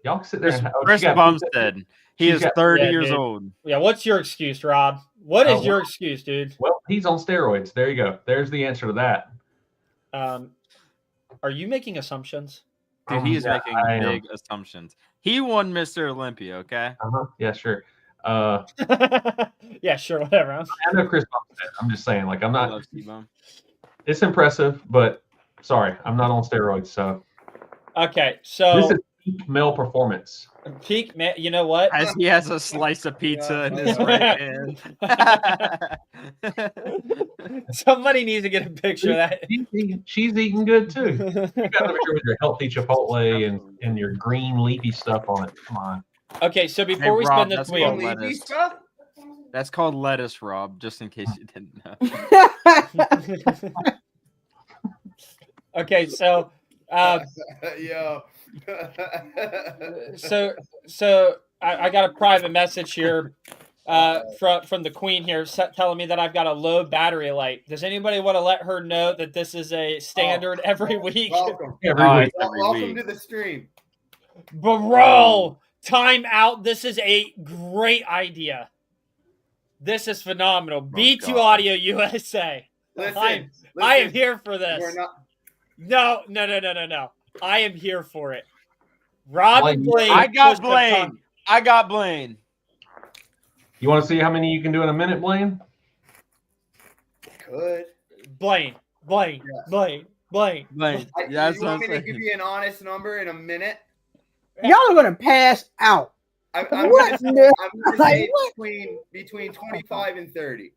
Y'all can sit there. Chris, and, oh, Chris she got Bumstead. He she's is got- 30 Yeah, years dude. old. Yeah. What's your excuse, Rob? What is Oh, your well- excuse, dude? Well, he's on steroids. There you go. There's the answer to that. Are you making assumptions? Dude, he is Yeah, making I am. big assumptions. He won Mr. Olympia, okay? Uh-huh. Yeah, sure. Yeah, sure, whatever. I know Chris Bumstead. I'm just saying, like, I'm I not. love T-Bone. It's impressive, but sorry, I'm not on steroids. So Okay, this so is peak male performance. peak man. You know what? As he has a slice of pizza in his right hand. Somebody needs to get a picture of that. She's eating good too. You got over here with your healthy Chipotle and your green leafy stuff on it. Come on. Okay, so before Hey, we Rob, spin this that's wheel, called Leafy lettuce. stuff? That's called lettuce, Rob, just in case you didn't know. okay, so Yo. So I got a private message here from the queen here telling me that I've got a low battery light. Does anybody want to let her know that this is a standard every week? Welcome. Every week. Welcome to the stream. Bro, time out. This is a great idea. This is phenomenal. B2 God. Audio USA. Listen, I am here for this. We're not. No. I am here for it. Robin Blaine. I got pushed the Blaine. tongue. I got Blaine. You want to see how many you can do in a minute, Blaine? Good. Blaine. Blaine. You That's what want I'm me to saying. give you an honest number in a minute? Y'all are gonna pass out. I'm What? gonna Like, say what? between 25 and 30.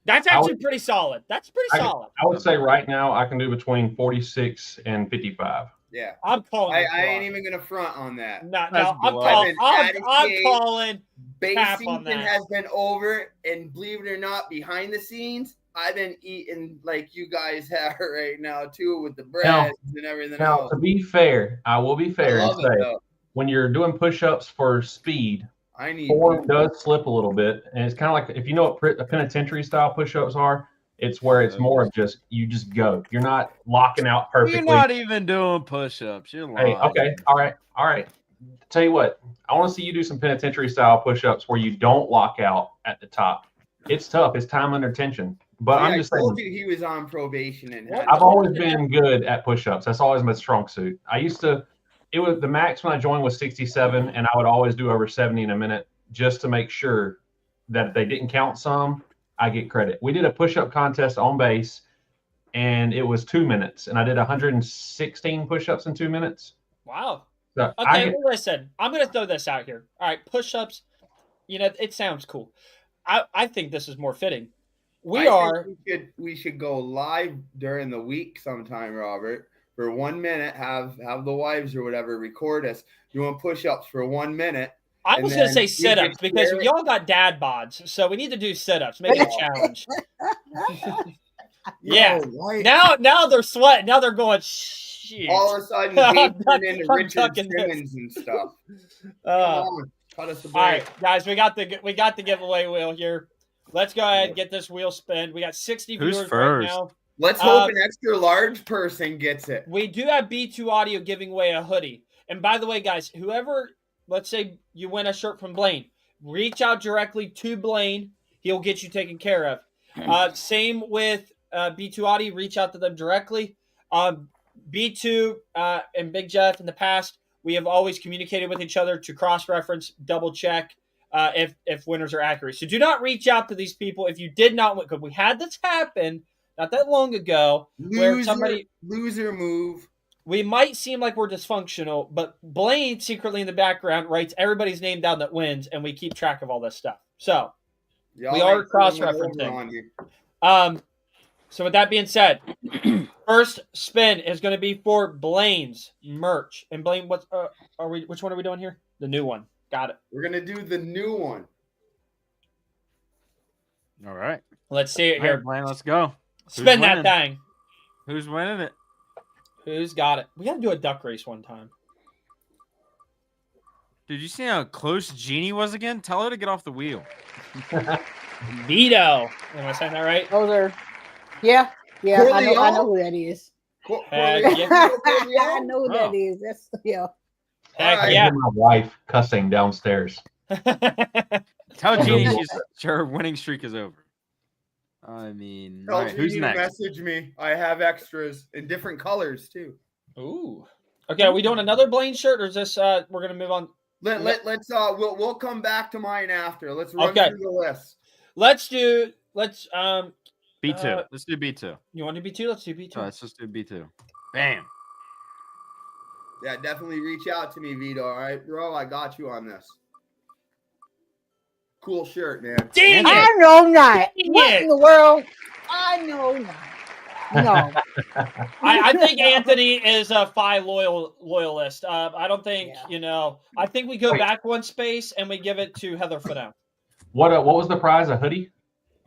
That's I actually would- pretty solid. That's pretty solid. I would say right now I can do between 46 and 55. Yeah. I'm calling. I ain't even gonna front on that. No, That's I'm blood. calling. I've been I'm at calling. Base Cap on season that. has been over, and believe it or not, behind the scenes, I've been eating like you guys have right now too, with the breads and everything Now, else. to be fair, I will be I fair and love it say though. when you're doing push-ups for speed, I need form does slip a little bit, and it's kind of like if you know what penitentiary style push-ups are. It's where it's more of just you just go. You're not locking out perfectly. You're not even doing push-ups. You're lying. Hey, okay, all right. Tell you what, I want to see you do some penitentiary style push-ups where you don't lock out at the top. It's tough. It's time under tension. But I'm just I told saying, you he was on probation and had I've always been good at push-ups. That's always my strong suit. It was the max when I joined was 67, and I would always do over 70 in a minute just to make sure that if they didn't count some, I get credit. We did a push-up contest on base, and it was 2 minutes, and I did 116 push-ups in 2 minutes. Wow. So Okay, well, listen. I'm gonna throw this out here. All right, push-ups. You know, it sounds cool. I think this is more fitting. We should go live during the week sometime, Robert, for 1 minute. Have the wives or whatever record us doing push-ups for 1 minute. I And was going to then say you sit-ups can because share it. y'all got dad bods, so we need to do sit-ups. Make it a challenge. Yeah. Now they're sweating. Now they're going, shit. All of a sudden, I'm they turn into I'm Richard tucking this. Simmons and stuff. Come Uh, on, cut us a break. all right, guys, we got the giveaway wheel here. Let's go ahead and get this wheel spin. We got 60 Who's viewers first? right now. Let's hope an extra large person gets it. We do have B2 Audio giving away a hoodie. And by the way, guys, whoever, let's say you win a shirt from Blaine, reach out directly to Blaine. He'll get you taken care of. Same with B2 Audio. Reach out to them directly. B2 and Big Jeff in the past, we have always communicated with each other to cross-reference, double-check if winners are accurate. So do not reach out to these people if you did not win. Because we had this happen not that long ago where somebody loser move. We might seem like we're dysfunctional, but Blaine secretly in the background writes everybody's name down that wins, and we keep track of all this stuff. So Y'all we are ain't pulling one over cross-referencing. on you. So with that being said, first spin is going to be for Blaine's merch. And Blaine, what are we? Which one are we doing here? The new one. Got it. We're gonna do the new one. All right. Let's see it All right, here. Blaine, let's go. Spin that winning? thing. Who's winning it? Who's got it? We got to do a duck race one time. Did you see how close Jeannie was again? Tell her to get off the wheel. Vito. Am I saying that right? Those are, yeah. I know who that is. Heck yeah. I know who Oh. that is. That's yeah. Heck Alright. yeah. My wife cussing downstairs. Tell Jeannie her winning streak is over. I mean, Tell all right, who's Jeannie to next? message me. I have extras in different colors too. Ooh. Okay, are we doing another Blaine shirt, or is this we're gonna move on? Let's we'll come back to mine after. Let's run Okay. through the list. Let's B2. Uh, Let's do B2. you want to do B2? Let's do B2. Let's just do B2. Bam. Yeah, definitely reach out to me, Vito. All right, bro. I got you on this. Cool shirt, man. Dang I it! know not. Dang What it. in the world? I know not. No. I think Anthony is a Phi loyalist. I don't think, Yeah. I think we go Wait. back one space and we give it to Heather for now. What was the prize? A hoodie?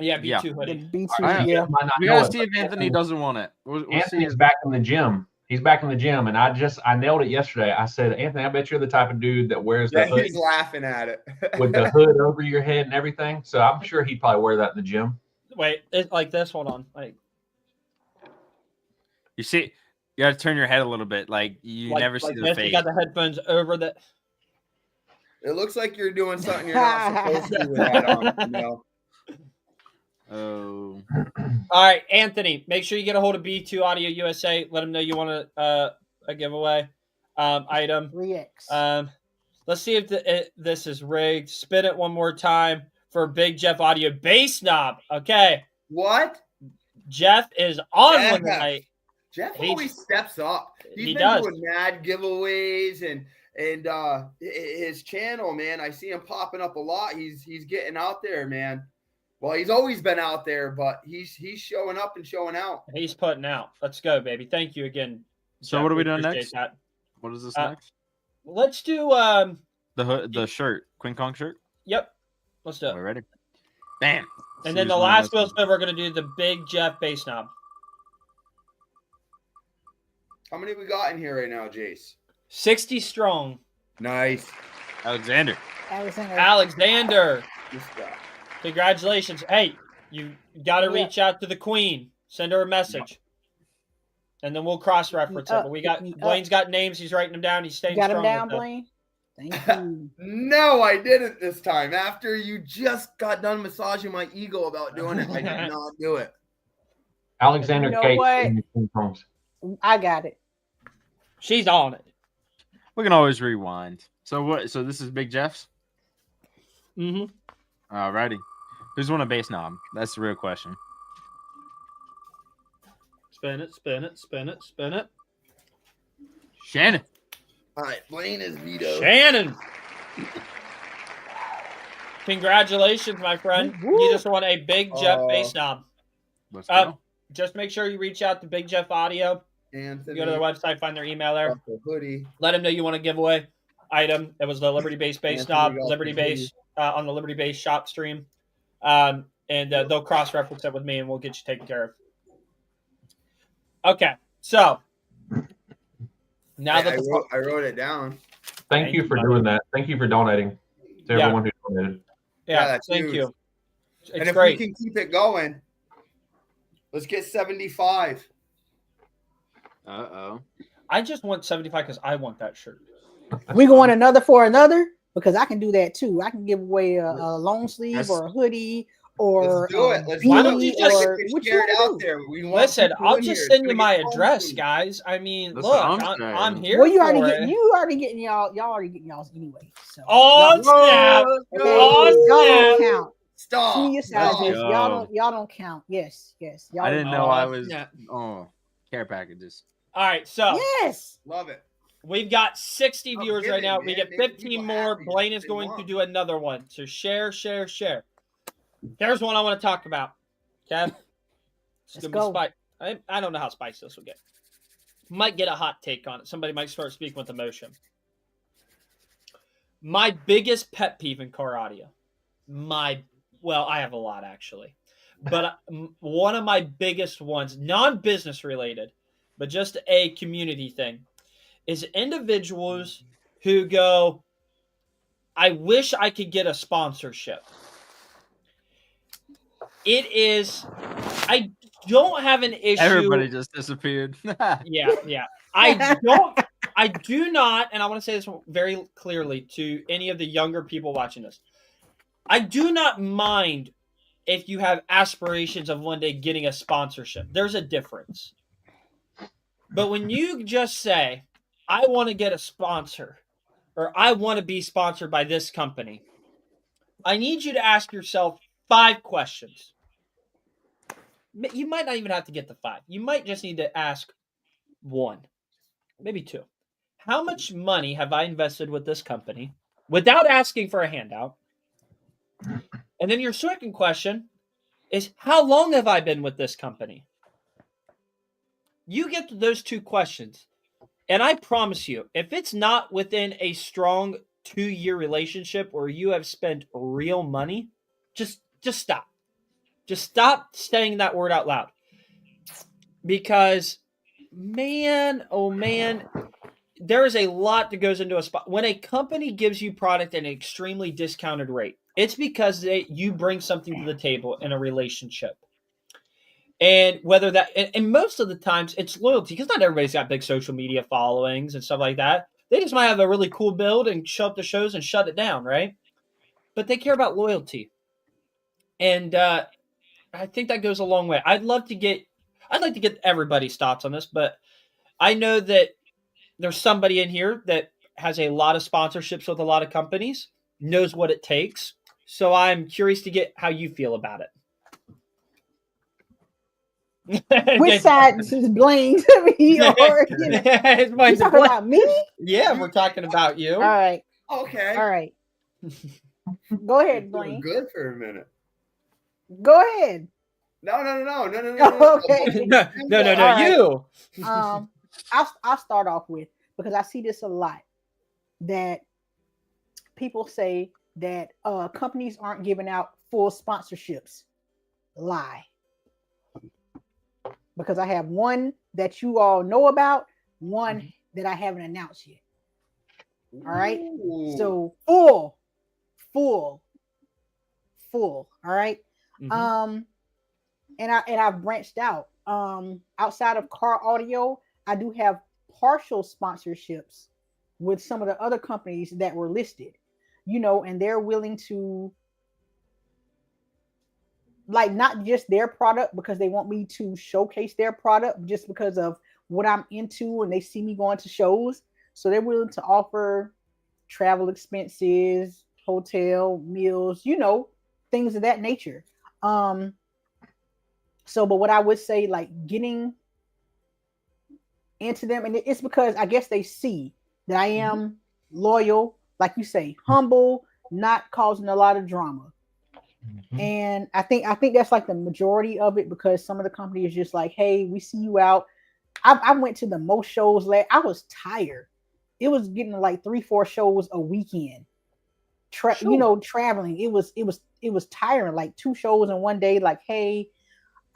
Yeah, B2 Yeah. The hoodie. B2, Alright. yeah. Might not We know gotta it, see if but Anthony doesn't want it. We'll see. Anthony's back in the gym, He's back in the gym, and I nailed it yesterday. I said, Anthony, I bet you're the type of dude that wears the Yeah, hood he's laughing at it. with the hood over your head and everything. So I'm sure he'd probably wear that in the gym. Wait, it's like this. Hold on. Like You see, you got to turn your head a little bit. Like you never see the this. face. You got the headphones over the. It looks like you're doing something you're not supposed to with that on. You know? Oh, All right, Anthony, make sure you get a hold of B2 Audio USA. Let them know you want a giveaway item. 3X. Let's see if this is rigged. Spin it one more time for Big Jeff Audio Bass Knob. Okay, What? Jeff is on Yeah. one tonight. Jeff He's- always steps up. he Been does. doing mad giveaways and his channel, man. I see him popping up a lot. He's getting out there, man. Well, he's always been out there, but he's showing up and showing out. He's putting out. Let's go, baby. Thank you again. So Jeff. what are we doing appreciate next? that. what is this Uh, next? Let's do The hood, the shirt, Queen Kong shirt. Yep. Let's do it. We're ready. Bam. And then See the who's one last of wheel us. spin, we're going to do the Big Jeff Bass Knob. How many we got in here right now, Jace? 60 strong. Nice. Alexander. Alexander, This guy. congratulations. Hey, you got to reach out to the queen. Send her a message. And then we'll cross-reference it. But we got Blaine's got names. He's writing them down. He's staying Got him strong down, with them. Blaine? Thank you. No, I didn't this time. After you just got done massaging my ego about doing it, I did not do it. Alexander You know Case what? in the King Kongs. I got it. She's on it. We can always rewind. So what? So this is Big Jeff's. Mm-hmm. Alrighty. Who's won a bass knob? That's the real question. Spin it, spin it, spin it, spin it. Shannon. All right, Blaine is vetoed. Shannon. Congratulations, my friend. Woo. You just won a Big Jeff Bass Knob. Let's go. Just make sure you reach out to Big Jeff Audio. Anthony. You go to their website, find their email there. got the hoodie. Let them know you want a giveaway item. It was the Liberty Base Bass Anthony Knob, got Liberty the Base on the Liberty Base shop stream. And they'll cross-reference it with me, and we'll get you taken care of. Okay, so now that I wrote it down. Thank you for doing that. Thank you for donating to Yeah. everyone who donated. Yeah, that's thank huge. you. And It's if great. we can keep it going, let's get 75. Uh-oh. I just want 75 because I want that shirt. We going another for another because I can do that too. I can give away a long sleeve That's- or a hoodie or Let's do it. Let's why do don't it. you We just gotta get what you shared wanna out do? there. We want Listen, people I'll in just here. send It's you gonna my get address, home guys. I mean, That's look, what I'm saying. I'm here. Well, you already for getting it. you already getting y'all already getting y'all's anyway. So Oh, y'all, snap. okay, Oh, y'all snap. don't count. Stop. Senior sizes, go. y'all don't count. Yes. Y'all I didn't don't know Oh, I was. snap. Oh, care packages. All right, so Yes. Love it. we've got 60 Oh, viewers give right it, now. man. We get Make 15 people more. happy. Blaine That's is what going they to want. do another one. So share. Here's one I want to talk about. Okay? It's Let's gonna go. be spicy. I don't know how spicy this will get. Might get a hot take on it. Somebody might start speaking with emotion. My biggest pet peeve in car audio. I have a lot actually. But one of my biggest ones, non-business related, but just a community thing, is individuals who go, I wish I could get a sponsorship. I don't have an issue. Everybody just disappeared. Yeah. I do not, and I want to say this very clearly to any of the younger people watching this. I do not mind if you have aspirations of one day getting a sponsorship. There's a difference. But when you just say, I want to get a sponsor, or I want to be sponsored by this company, I need you to ask yourself 5 questions. You might not even have to get the 5. You might just need to ask 1, maybe 2. How much money have I invested with this company without asking for a handout? And then your second question is, how long have I been with this company? You get to those 2 questions, and I promise you, if it's not within a strong 2-year relationship where you have spent real money, just stop. Just stop saying that word out loud. Because Man, oh man, there is a lot that goes into a spot. When a company gives you product at an extremely discounted rate, it's because you bring something to the table in a relationship. And whether that, and most of the times it's loyalty, because not everybody's got big social media followings and stuff like that. They just might have a really cool build and show up to shows and shut it down, right? But they care about loyalty. And I think that goes a long way. I'd like to get everybody's thoughts on this, but I know that there's somebody in here that has a lot of sponsorships with a lot of companies, knows what it takes. So I'm curious to get how you feel about it. Which side is blamed me or you know, you talking about me? Yeah, we're talking about you. All right. Okay. All right. Go ahead, Doing Blaine. good for a minute. Go ahead. No. Okay. No, All right. you. I'll start off with, because I see this a lot, that people say that companies aren't giving out full sponsorships. Lie. Because I have one that you all know about, one that I haven't announced yet. All right. Ooh. So full. All right. Mhm. And I've branched out. Outside of car audio, I do have partial sponsorships with some of the other companies that were listed, you know, and they're willing to, like, not just their product because they want me to showcase their product, just because of what I'm into and they see me going to shows. So they're willing to offer travel expenses, hotel, meals, you know, things of that nature. So, but what I would say, like, getting into them, and it's because I guess they see that I am loyal, like you say, humble, not causing a lot of drama. And I think that's like the majority of it, because some of the companies just like, hey, we see you out. I went to the most shows I was tired. It was getting like 3-4 shows a weekend. You know, traveling. It was tiring. Like 2 shows in one day. Like, hey,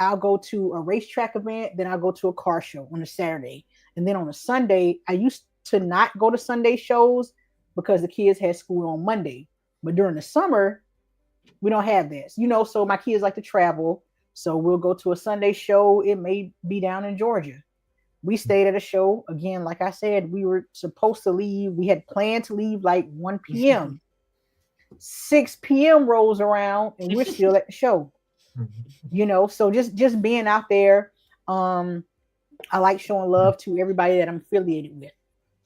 I'll go to a racetrack event, then I'll go to a car show on a Saturday, and then on a Sunday. I used to not go to Sunday shows because the kids had school on Monday, but during the summer, we don't have this, you know, so my kids like to travel. So we'll go to a Sunday show. It may be down in Georgia. We stayed at a show. Again, like I said, we were supposed to leave. We had planned to leave like 1 p.m. 6 p.m. rolls around and we're still at the show. You know, so just being out there. I like showing love to everybody that I'm affiliated with.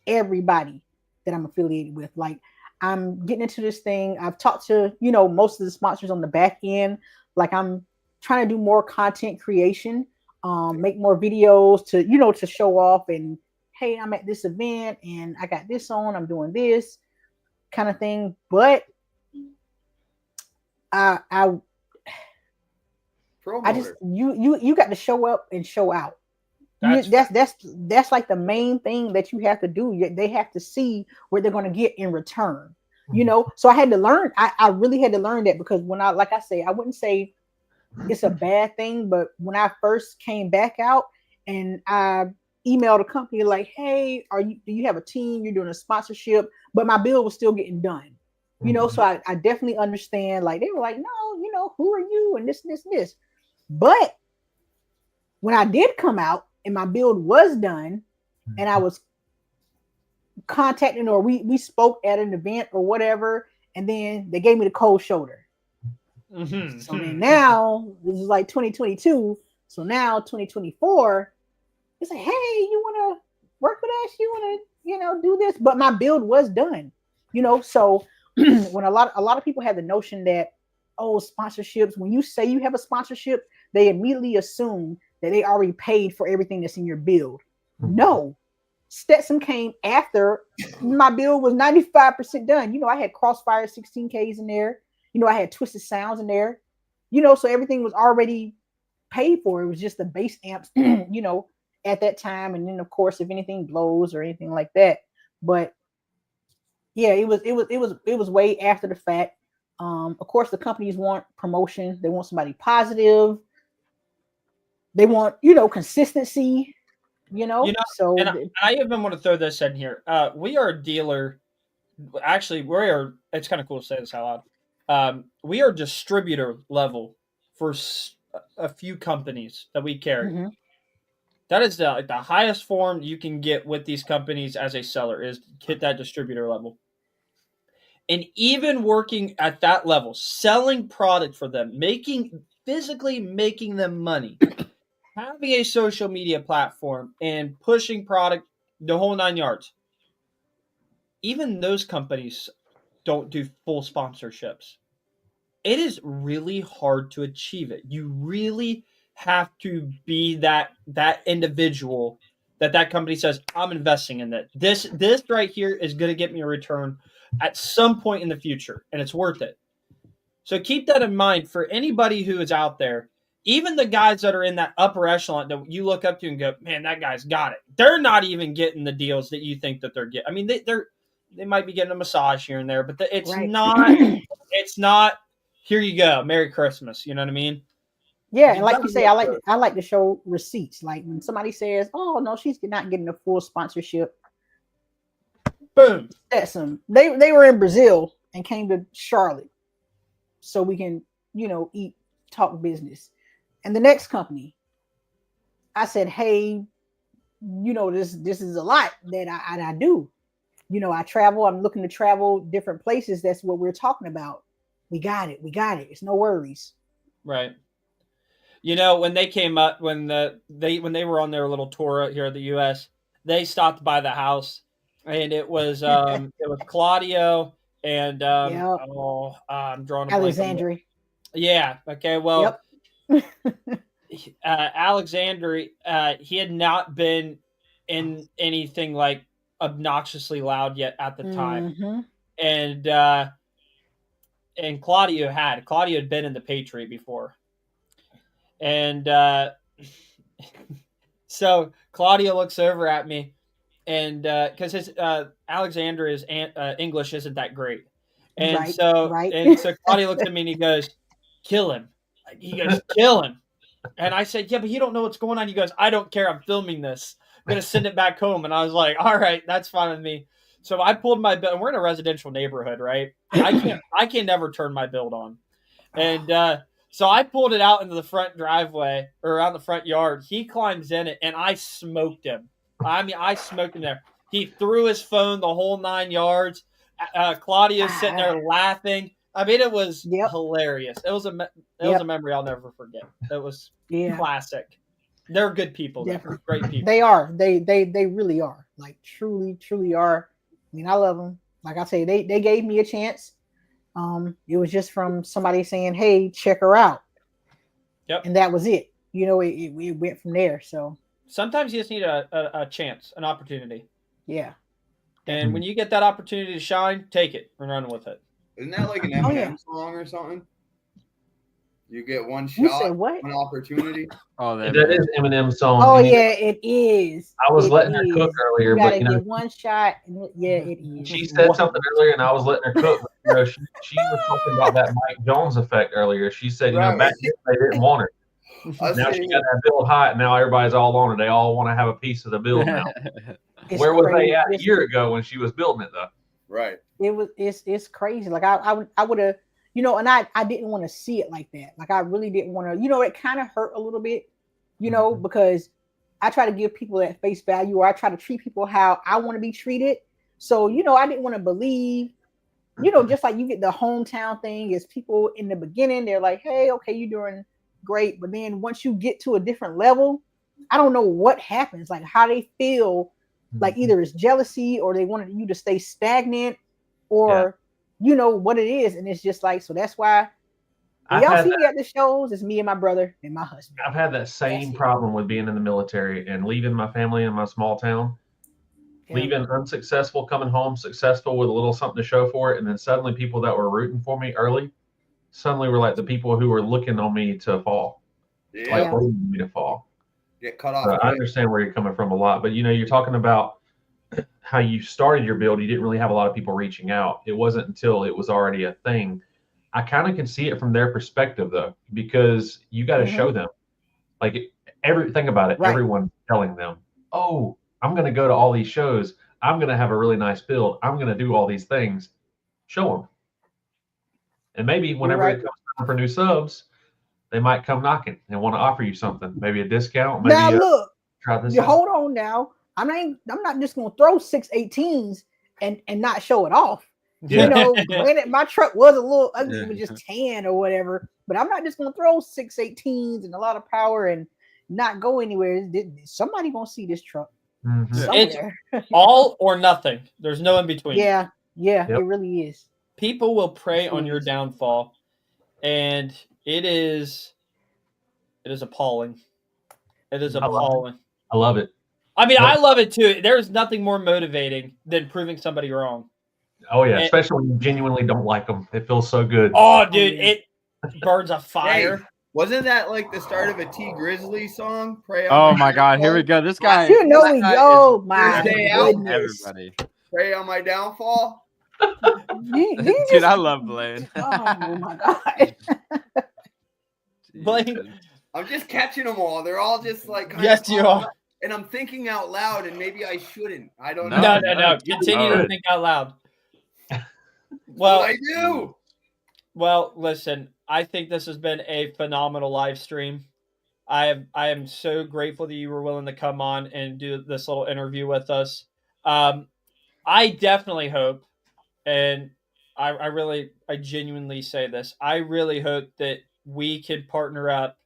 Everybody that I'm affiliated with. Like, I'm getting into this thing. I've talked to, you know, most of the sponsors on the back end. Like, I'm trying to do more content creation, make more videos to, you know, to show off and, hey, I'm at this event and I got this on, I'm doing this kind of thing. But I just, you got to show up and show out. That's like the main thing that you have to do. They have to see what they're going to get in return, you know? So I had to learn, I really had to learn that, because when like I say, I wouldn't say it's a bad thing, but when I first came back out and I emailed a company like, hey, do you have a team? You're doing a sponsorship, but my bill was still getting done, you know? So I definitely understand. Like, they were like, no, you know, who are you? And this. But when I did come out and my build was done and I was contacting, or we spoke at an event or whatever, and then they gave me the cold shoulder. Mm-hmm. So then now this is like 2022. So now 2024, it's like, hey, you want to work with us? You want to, you know, do this? But my build was done, you know? So when a lot of people have the notion that, oh, sponsorships, when you say you have a sponsorship, they immediately assume that they already paid for everything that's in your build. No, Stetson came after my build was 95% done. You know, I had Crossfire 16Ks in there. You know, I had Twisted Sounds in there. You know, so everything was already paid for. It was just the bass amps, you know, at that time. And then, of course, if anything blows or anything like that. But yeah, it was way after the fact. Of course, the companies want promotion. They want somebody positive. They want, you know, consistency. You know, You know, so and I even want to throw this in here. We are a dealer. Actually, we are. It's kind of cool to say this out loud. We are distributor level for a few companies that we carry. Mhm. That is the highest form you can get with these companies as a seller is hit that distributor level. And even working at that level, selling product for them, physically making them money, having a social media platform and pushing product the whole 9 yards. Even those companies don't do full sponsorships. It is really hard to achieve it. You really have to be that individual that company says, I'm investing in that. This right here is going to get me a return at some point in the future, and it's worth it. So keep that in mind for anybody who is out there. Even the guys that are in that upper echelon that you look up to and go, man, that guy's got it. They're not even getting the deals that you think that they're getting. I mean, they might be getting a massage here and there, but it's Right. not. Here you go, Merry Christmas. You know what I mean? Yeah, You and like gotta you say, I like to show receipts. Like when somebody says, "Oh no, she's not getting a full sponsorship." Boom. That's them. They were in Brazil and came to Charlotte, so we can talk business. And the next company, I said, "Hey, this is a lot that I do. I travel. I'm looking to travel different places. That's what we're talking about. We got it. It's no worries." Right. When they came up, when they were on their little tour here in the U.S., they stopped by the house, and it was Claudio and I'm drawing a blank. Alexandria. Yeah. Okay. Well, Yep. Alexander, he had not been in anything like obnoxiously loud yet at the time, Mhm. and Claudio had been in the Patriot before. And so Claudio looks over at me, and because his Alexander's English isn't that great, and Right. so Claudio looks at me and he goes, "Kill him." He goes, "Kill him." And I said, "Yeah, but you don't know what's going on." He goes, "I don't care. I'm filming this. I'm gonna send it back home." And I was like, "All right, that's fine with me." So I pulled my build. We're in a residential neighborhood, right? I can never turn my build on, and so I pulled it out into the front driveway or around the front yard. He climbs in it, and I smoked him. I mean, I smoked him there. He threw his phone the whole 9 yards. Claudia's sitting there laughing. I mean, it was hilarious. It was a memory I'll never forget. It was classic. They're good people. They're great people. They are. They really are. Like truly are. I mean, I love them. Like I say, they gave me a chance. It was just from somebody saying, "Hey, check her out." Yep. And that was it. It went from there. So sometimes you just need a chance, an opportunity. Yeah. And when you get that opportunity to shine, take it and run with it. Isn't that like an Eminem song or something? You get one shot, You said what? one opportunity. Oh, that is Eminem's song. Oh yeah, it is. I was letting her cook earlier, you gotta but get one shot. Yeah, it is. She said something earlier, and I was letting her cook. But, she was talking about that Mike Jones effect earlier. She said, back then they didn't want her. Now she got that build hot, and now everybody's all on her. They all want to have a piece of the build now. Where was they at a year ago when she was building it, though? Right. It's crazy. Like I would have, and I didn't want to see it like that. Like I really didn't want to, it kind of hurt a little bit, because I try to give people that face value, or I try to treat people how I want to be treated. So, I didn't want to believe, just like you get the hometown thing is people in the beginning, they're like, hey, okay, you're doing great. But then once you get to a different level, I don't know what happens, like how they feel, like either it's jealousy or they wanted you to stay stagnant or, what it is. And it's just like, so that's why y'all see me at the shows. It's me and my brother and my husband. I've had that same problem with being in the military and leaving my family in my small town. Leaving unsuccessful, coming home successful with a little something to show for it, and then suddenly people that were rooting for me early suddenly were like the people who were looking on me to fall, like waiting me to fall. Get cut off. I understand where you're coming from a lot, but you're talking about how you started your build. You didn't really have a lot of people reaching out. It wasn't until it was already a thing. I kind of can see it from their perspective though, because you got to show them. Like think about it. Everyone's telling them. oh, I'm going to go to all these shows. I'm going to have a really nice build. I'm going to do all these things. Show them. And maybe whenever right. it comes time for new subs, they might come knocking and want to offer you something. Maybe a discount. Maybe Now look, try this you out. hold on now. I'm not just gonna throw 618s and not show it off. Yeah. You know, granted, my truck was a little ugly, it was just tan or whatever. But I'm not just gonna throw 618s and a lot of power and not go anywhere. Somebody gonna see this truck Mhm. somewhere. all or nothing. There's no in between. Yeah, Yep. it really is. People will prey on your downfall, and it is appalling. It is appalling. I love it. I mean, Yep. I love it too. There's nothing more motivating than proving somebody wrong. Oh, yeah. And- Especially when you genuinely don't like them. It feels so good. Oh, dude, it burns a fire. Hey, wasn't that like the start of a T Grizzly song? Pray Oh on my God, here we downfall? go. This guy. You know this we guy go, is my Stay out. goodness. everybody. Pray on my downfall. You Dude, just- I love Blaine. Oh my god. Blaine. I'm just catching them all. They're all just like kind Yes, of you are. And I'm thinking out loud, and maybe I shouldn't. I don't No, know. No. Continue to Good. think out loud. Well, Well, I do. well, listen. I think this has been a phenomenal live stream. I am so grateful that you were willing to come on and do this little interview with us. I definitely hope, and I genuinely say this. I really hope that we can partner up,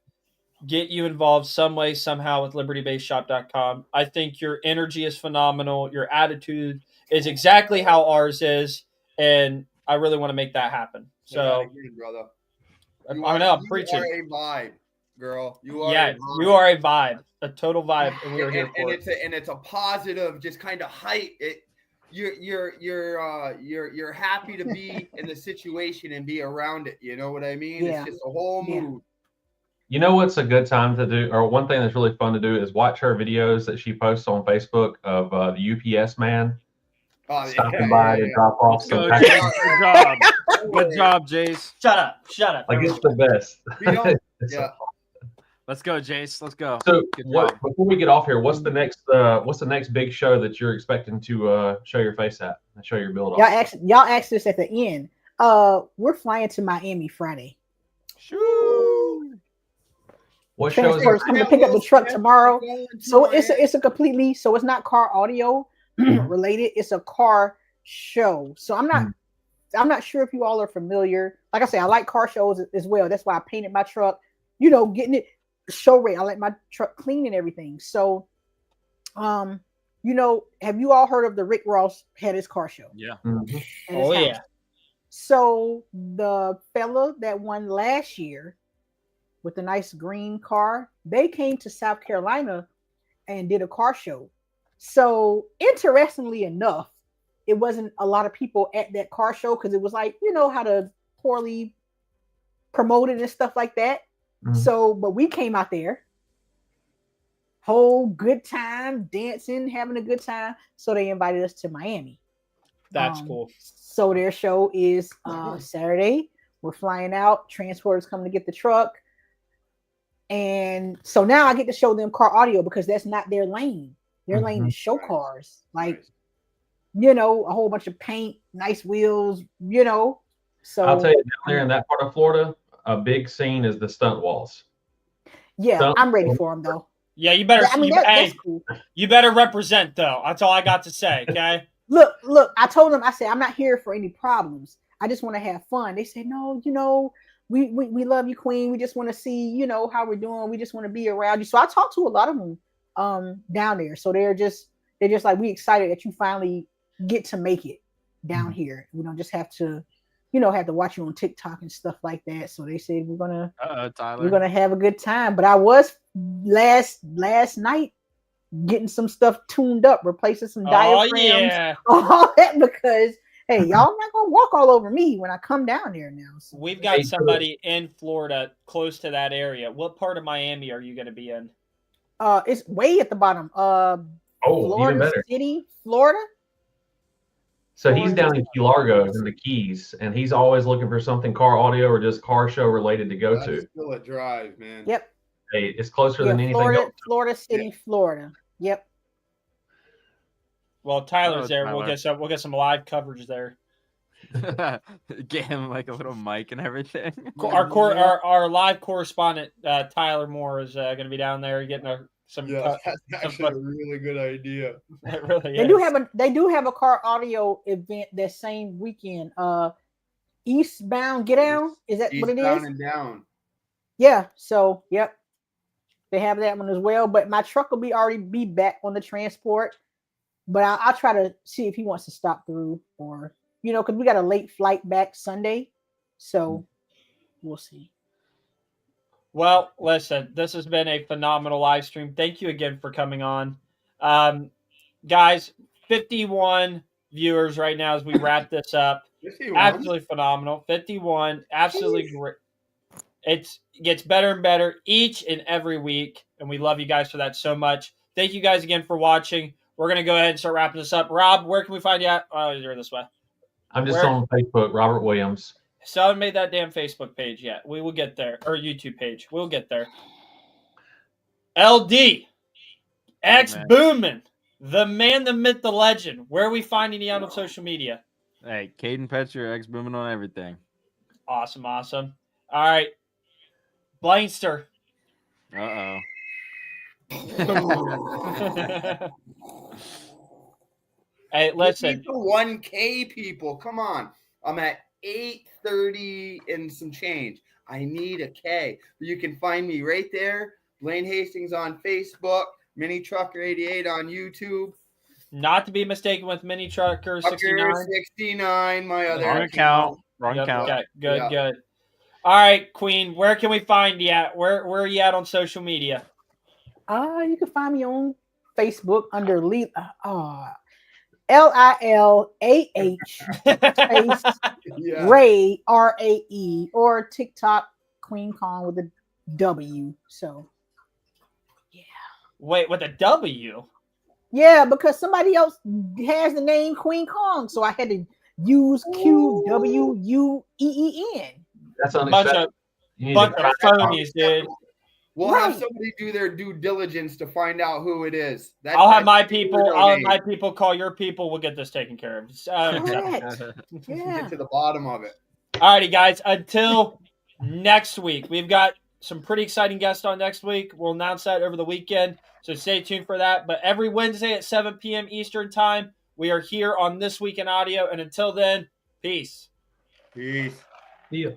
get you involved some way, somehow with LibertyBaseShop.com. I think your energy is phenomenal. Your attitude is exactly how ours is, and I really want to make that happen. Say that So again, brother. I You know I'm you preaching. are a vibe, girl. You are. Yeah, a vibe. you are a vibe, a total vibe, and we are here and for it. it's a positive, just kind of height. You're happy to be in the situation and be around it. You know what I mean? Yeah. It's just a whole Yeah. mood. You know what's a good time to do, or one thing that's really fun to do is watch her videos that she posts on Facebook of the UPS man Oh, stopping by to drop off some Good packages. job. Good job, Jace. Shut up. Like it's the best. You know, It's so yeah. Let's go, Jace. Let's go. So Good what job. before we get off here, what's the next big show that you're expecting to show your face at and show your build off? Y'all asked this at the end. We're flying to Miami Friday. Shoo. What show is Transfer's it? coming to pick up the truck tomorrow. Going to So Miami. it's a completely, so it's not car audio related. It's a car show. So I'm not sure if you all are familiar. Like I say, I like car shows as well. That's why I painted my truck. You know, getting it show rate. I like my truck clean and everything. So, you know, have you all heard of the Rick Ross had his car show? Yeah. Mhm. at his Oh house? yeah. So the fella that won last year with the nice green car, they came to South Carolina and did a car show. So interestingly enough, it wasn't a lot of people at that car show because it was like, you know, how to poorly promoted and stuff like that. Mhm. So, but we came out there, whole good time, dancing, having a good time. So they invited us to Miami. That's cool. So their show is Saturday. We're flying out. Transport's coming to get the truck. And so now I get to show them car audio because that's not their lane. Their lane is show cars. Like, you know, a whole bunch of paint, nice wheels, you know. So I'll tell you, down there in that part of Florida, a big scene is the stunt walls. yeah, So- I'm ready for them though. Yeah, you better. I mean, that's cool. You better represent though. That's all I got to say. Okay. Look, I told them, I said, I'm not here for any problems. I just want to have fun. They said, no, you know, we love you, Queen. We just want to see, you know, how we're doing. We just want to be around you. So I talked to a lot of them down there. So they're just like, we excited that you finally get to make it down here. We don't just have to, you know, have to watch you on TikTok and stuff like that. So they said we're gonna have a good time. But I was last night getting some stuff tuned up, replacing some Oh diaphragms, yeah. all that, because hey, y'all not gonna walk all over me when I come down there now. So, We've got somebody in Florida close to that area. What part of Miami are you going to be in? it's way at the bottom. Oh, even Florida better. City, Florida. So he's down in Key Largo in the Keys, and he's always looking for something car audio or just car show related to go That's to. still a drive, man. Yep. Hey, it's closer Yeah, than anything Florida, else. Florida City, Florida. Yep. Well, Tyler's Oh, there. Tyler. We'll get some live coverage there. Get him like a little mic and everything. Our live correspondent Tyler Moore is going to be down there getting some. Yeah, that's actually a fun- really good idea. It really They is. do have a car audio event that same weekend. Eastbound Get Down. Is that what it Eastbound is? and down. Yeah. So yep. They have that one as well. But my truck will already be back on the transport. But I'll try to see if he wants to stop through or because we got a late flight back Sunday. So we'll see. Well, listen, this has been a phenomenal live stream. Thank you again for coming on. Guys, 51 viewers right now as we wrap this up. 51? Absolutely phenomenal. 51. Absolutely great. It gets better and better each and every week, and we love you guys for that so much. Thank you guys again for watching. We're going to go ahead and start wrapping this up. Rob, where can we find you at? Oh, you're this way. I'm just on Facebook, Robert Williams. Still haven't made that damn Facebook page yet. We will get there. Or YouTube page. We'll get there. LD. X Boomin. The man, the myth, the legend. Where are we finding you out on social media? Hey, Caden Petcher, X Booming on everything. Awesome. All right. Blainster. Uh-oh. Hey, listen. Need the 1K people. Come on. I'm at 830 and some change. I need a K. You can find me right there. Blaine Hastings on Facebook. Mini Trucker 88 on YouTube. Not to be mistaken with Mini Trucker 69. 69, my other Wrong account. Wrong Yep, account. okay, good, Yeah. good. All right, Queen, where can we find you at? Where are you at on social media? You can find me on Facebook under LILAH space Yeah. Ray RAE or TikTok Queen Kong with a W. So Wait, with a W? yeah, because somebody else has the name Queen Kong, so I had to use QWUEEN. That's Bunch unacceptable. of You need bunch to of crack phonies, dude. We'll have Right. somebody do their due diligence to find out who it is. I'll have my that's people. your I'll have name. my people call your people. We'll get this taken care of. Correct. Yeah. Get to the bottom of it. All righty, guys. Until next week, we've got some pretty exciting guests on next week. We'll announce that over the weekend, so stay tuned for that. But every Wednesday at 7 p.m. Eastern Time, we are here on This Week in Audio. And until then, peace. Peace. Yeah.